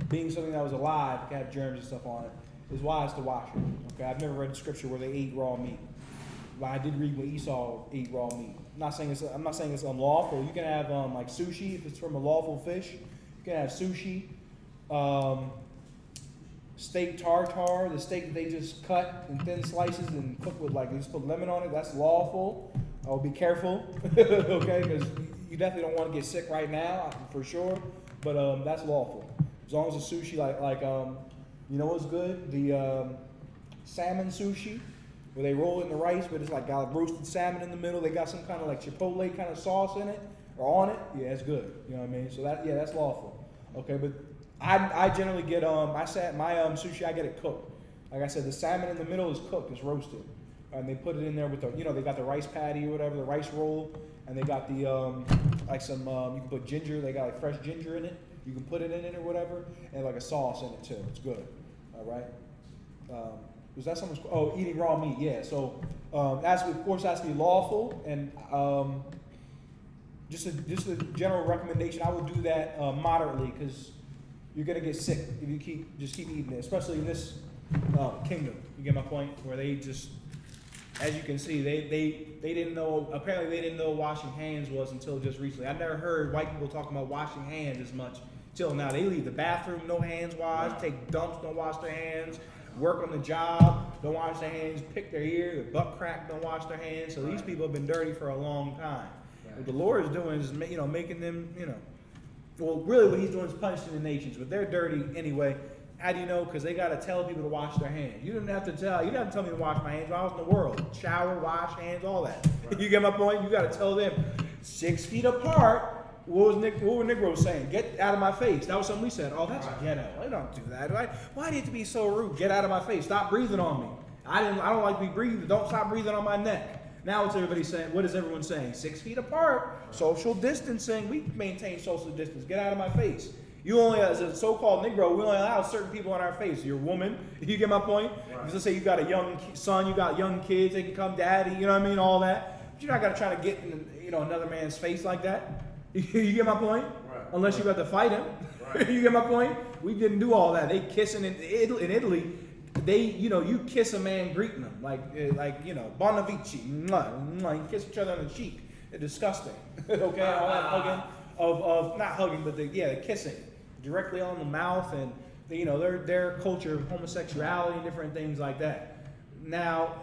Speaker 1: being something that was alive, it had germs and stuff on it, it's wise to wash it. Okay, I've never read a scripture where they ate raw meat, but I did read when Esau ate raw meat. I'm not saying it's unlawful. You can have like sushi if it's from a lawful fish. You can have sushi. Steak tartare, the steak that they just cut in thin slices and cook with they just put lemon on it, that's lawful. I'll be careful, okay, because you definitely don't want to get sick right now, for sure, but that's lawful. As long as the sushi, you know what's good? The salmon sushi, where they roll it in the rice, but it's got roasted salmon in the middle, they got some kind of chipotle kind of sauce in it, or on it, yeah, it's good, you know what I mean? So that's lawful, okay, but I generally get my sushi, I get it cooked. Like I said, the salmon in the middle is cooked, it's roasted, and they put it in there with they got the rice patty or whatever, the rice roll, and they got the you can put ginger, they got fresh ginger in it. You can put it in it or whatever, and a sauce in it too. It's good. All right. Was that something? Oh, eating raw meat. Yeah. So of course that's the lawful, and just a general recommendation. I would do that moderately because you're gonna get sick if you keep eating it, especially in this kingdom. You get my point? Where they just, as you can see, they didn't know. Apparently, they didn't know washing hands was until just recently. I never heard white people talking about washing hands as much till now. They leave the bathroom, no hands washed. Take dumps, don't wash their hands. Work on the job, don't wash their hands. Pick their ear, their butt crack, don't wash their hands. So these people have been dirty for a long time. What the Lord is doing is, making them, well, really what he's doing is punishing the nations, but they're dirty anyway. How do you know? Because they got to tell people to wash their hands. You didn't have to tell me to wash my hands when I was in the world. Shower, wash hands, all that. Right. You get my point? You got to tell them 6 feet apart. What were Negroes saying? Get out of my face. That was something we said. Oh, that's ghetto. I don't do that. Right? Why do you have to be so rude? Get out of my face. Stop breathing on me. I don't like to be breathing. Don't stop breathing on my neck. Now what's everybody saying? What is everyone saying? 6 feet apart. Social distancing. We maintain social distance. Get out of my face. You only, as a so-called Negro, we only allow certain people in our face. You're a woman. You get my point? Right. Let's say you got a young son, you got young kids, they can come daddy, you know what I mean? All that. But you're not going to try to get in another man's face like that. You get my point? Right. Unless you got to fight him. Right. You get my point? We didn't do all that. They kissing in Italy. They, you kiss a man greeting him. Bonavici. You kiss each other on the cheek. They're disgusting. Okay? All that hugging. Of not hugging, but the kissing directly on the mouth, and their culture of homosexuality and different things like that. Now,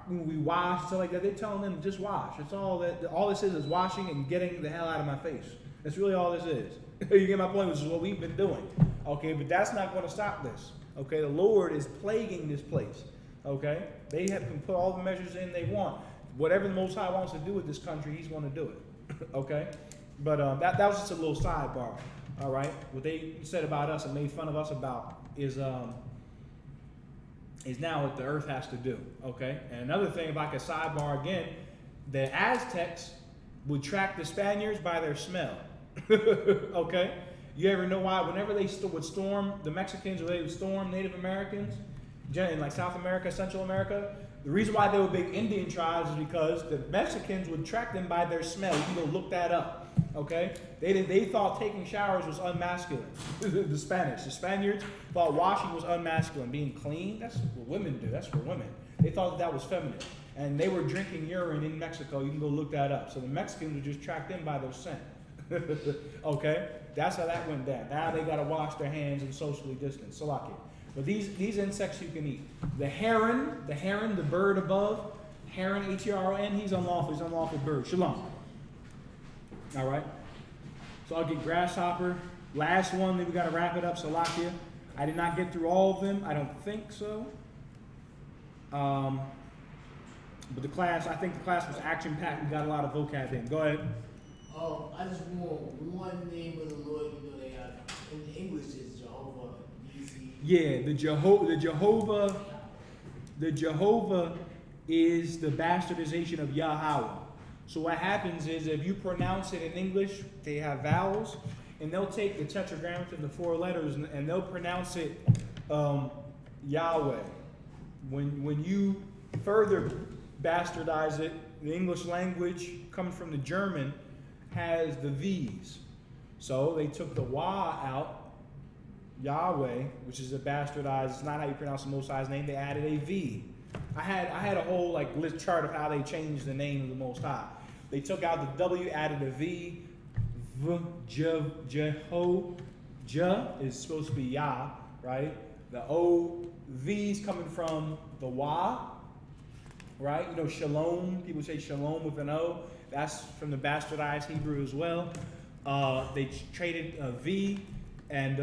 Speaker 1: when we wash stuff like that, they're telling them just wash. It's all that. All this is washing and getting the hell out of my face. That's really all this is. You get my point, which is what we've been doing. Okay, but that's not going to stop this. Okay, the Lord is plaguing this place. Okay, they can put all the measures in they want. Whatever the Most High wants to do with this country, He's going to do it. Okay. But that was just a little sidebar, all right? What they said about us and made fun of us about is now what the earth has to do, okay? And another thing, if I could sidebar again, the Aztecs would track the Spaniards by their smell, okay? You ever know why? Whenever they would storm the Mexicans, or they would storm Native Americans, in South America, Central America, the reason why they were big Indian tribes is because the Mexicans would track them by their smell. You can go look that up. Okay, they thought taking showers was unmasculine. The Spaniards thought washing was unmasculine. Being clean, that's what women do. That's for women. They thought that was feminine, and they were drinking urine in Mexico. You can go look that up. So the Mexicans would just track them by their scent. Okay, that's how that went down. Now they got to wash their hands and socially distance. Salaki. But these insects you can eat. The heron, the bird above, heron, H-E-R-O-N, he's unlawful. He's an unlawful bird. Shalom. All right. So I'll get grasshopper. Last one, then we got to wrap it up. Salakia. I did not get through all of them. I don't think so. But I think the class was action-packed. We got a lot of vocab in. Go ahead.
Speaker 3: I just want one name of the Lord. You know, they have in English is Jehovah. Easy.
Speaker 1: Yeah, the Jehovah is the bastardization of Yahweh. So what happens is if you pronounce it in English, they have vowels, and they'll take the tetragrammaton, the 4 letters, and they'll pronounce it Yahweh. When you further bastardize it, the English language, coming from the German, has the V's. So they took the Wa out, Yahweh, which is a bastardized, it's not how you pronounce the Most High's name, they added a V. I had a whole like list chart of how they changed the name of the Most High. They took out the W, added a V. Jah is supposed to be Yah, right? The O, V's coming from the Wa, right? You know, Shalom, people say Shalom with an O. That's from the bastardized Hebrew as well. They traded a V, and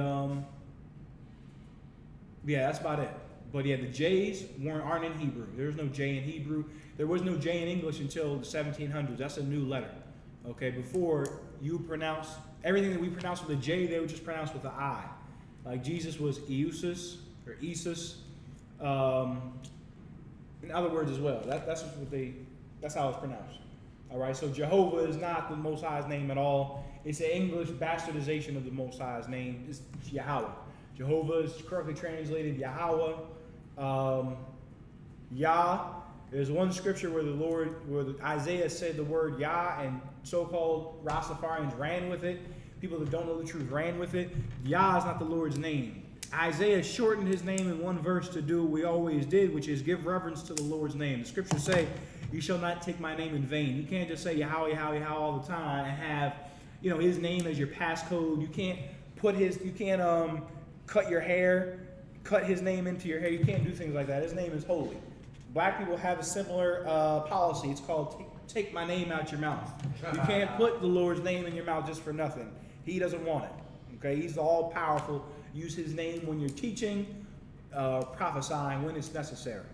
Speaker 1: yeah, that's about it. But yeah, the J's aren't in Hebrew. There's no J in Hebrew. There was no J in English until the 1700s. That's a new letter. Okay, before you pronounce everything that we pronounce with a J, they would just pronounce with the I. Like Jesus was Eusus or Esus. In other words as well. That's how it's pronounced. All right. So Jehovah is not the Most High's name at all. It's an English bastardization of the Most High's name. It's Yahweh. Jehovah is correctly translated Yahweh. Yah. There's one scripture where Isaiah said the word Yah, and so-called Rastafarians ran with it. People that don't know the truth ran with it. Yah is not the Lord's name. Isaiah shortened his name in one verse to do what we always did, which is give reverence to the Lord's name. The scriptures say, "You shall not take my name in vain." You can't just say Yahweh, Yahweh, Yahweh all the time and have, his name as your passcode. You can't cut your hair, cut his name into your hair. You can't do things like that. His name is holy. Black people have a similar policy. It's called take my name out your mouth. You can't put the Lord's name in your mouth just for nothing. He doesn't want it. Okay, he's all powerful. Use his name when you're teaching, prophesying when it's necessary.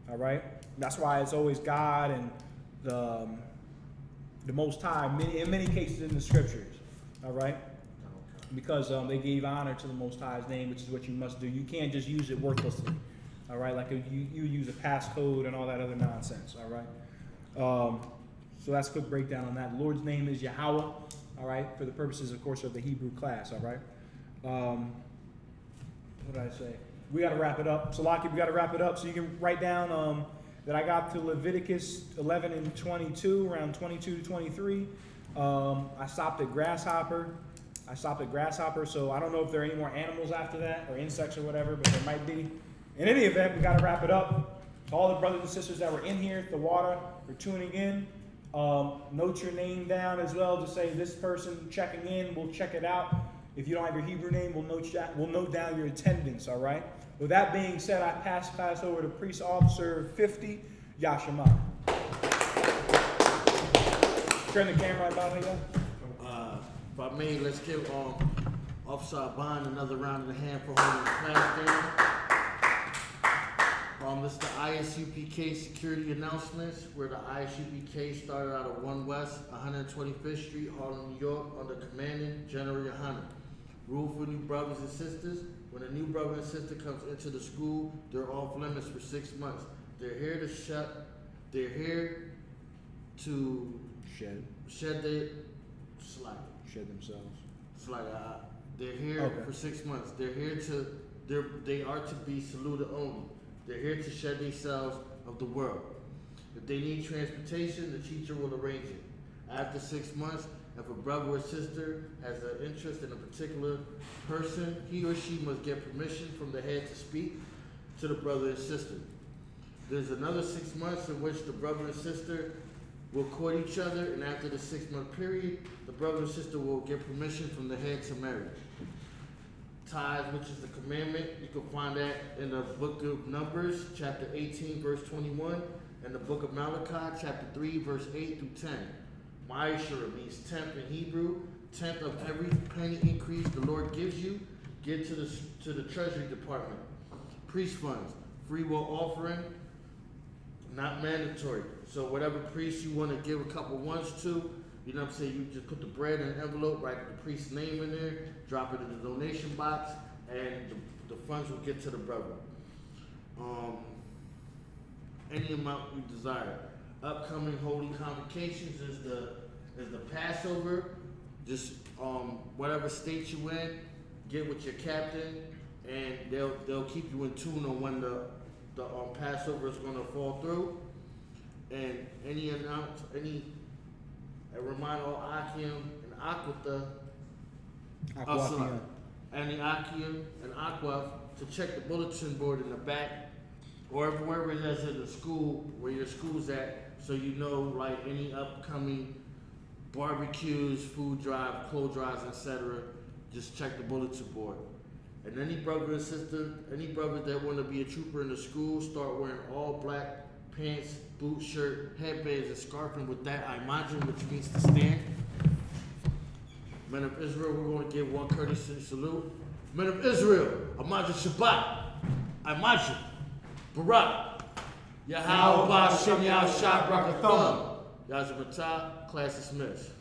Speaker 1: All right. That's why it's always God and the Most High. In many cases in the scriptures. All right. Because they gave honor to the Most High's name, which is what you must do. You can't just use it worthlessly. All right, like you use a passcode and all that other nonsense. All right. So that's a quick breakdown on that. The Lord's name is Yahweh. All right, for the purposes, of course, of the Hebrew class. All right. What did I say? We got to wrap it up. Salaki, we got to wrap it up. So you can write down that I got to Leviticus 11 and 22, around 22 to 23. I stopped at grasshopper. So I don't know if there are any more animals after that or insects or whatever, but there might be. In any event, we got to wrap it up. To all the brothers and sisters that were in here at the water for tuning in, note your name down as well. Just say this person checking in. We'll check it out. If you don't have your Hebrew name, we'll note down your attendance. All right. With that being said, I pass over to Priest Officer 50, Yashima. Turn the camera about here.
Speaker 4: If I may, let's give Officer Aban another round of the hand for holding the class down. This is the ISUPK security announcements, where the ISUPK started out at 1 West, 125th Street, Harlem, New York, under commanding General Yohana. Rule for new brothers and sisters: when a new brother and sister comes into the school, they're off limits for 6 months. They're here to shed
Speaker 1: themselves.
Speaker 4: They're here for 6 months. They are to be saluted only. They're here to shed themselves of the world. If they need transportation, the teacher will arrange it. After 6 months, if a brother or sister has an interest in a particular person, he or she must get permission from the head to speak to the brother and sister. There's another 6 months in which the brother and sister will court each other, and after the 6 month period, the brother and sister will get permission from the head to marry. Tithes, which is the commandment, you can find that in the book of Numbers, chapter 18, verse 21, and the book of Malachi, chapter 3, verse 8 through 10. Ma'ashara means tenth in Hebrew. Tenth of every penny increase the Lord gives you, give to the Treasury Department. Priest funds, free will offering, not mandatory. So whatever priest you want to give a couple ones to, You know what I'm saying? You just put the bread in an envelope, write the priest's name in there, drop it in the donation box, and the funds will get to the brother. Any amount you desire. Upcoming holy convocations is the Passover. Just whatever state you in, get with your captain, and they'll keep you in tune on when the Passover is gonna fall through. And I remind all Akim and Aquita, any Akim and Aqua to check the bulletin board in the back, or wherever it is in the school, where your school's at, so you know like any upcoming barbecues, food drive, clothes drives, etc. Just check the bulletin board. And any brother and sister, any brothers that want to be a trooper in the school, start wearing all black pants, boots, shirt, headbands, and scarfing with that I imagine, which means to stand. Men of Israel, we're going to give one courtesy salute. Men of Israel, Imagine Shabbat, Imagine, Barak, Yahweh Bashem Yahshua Brakathum, Yazmatah, class dismissed.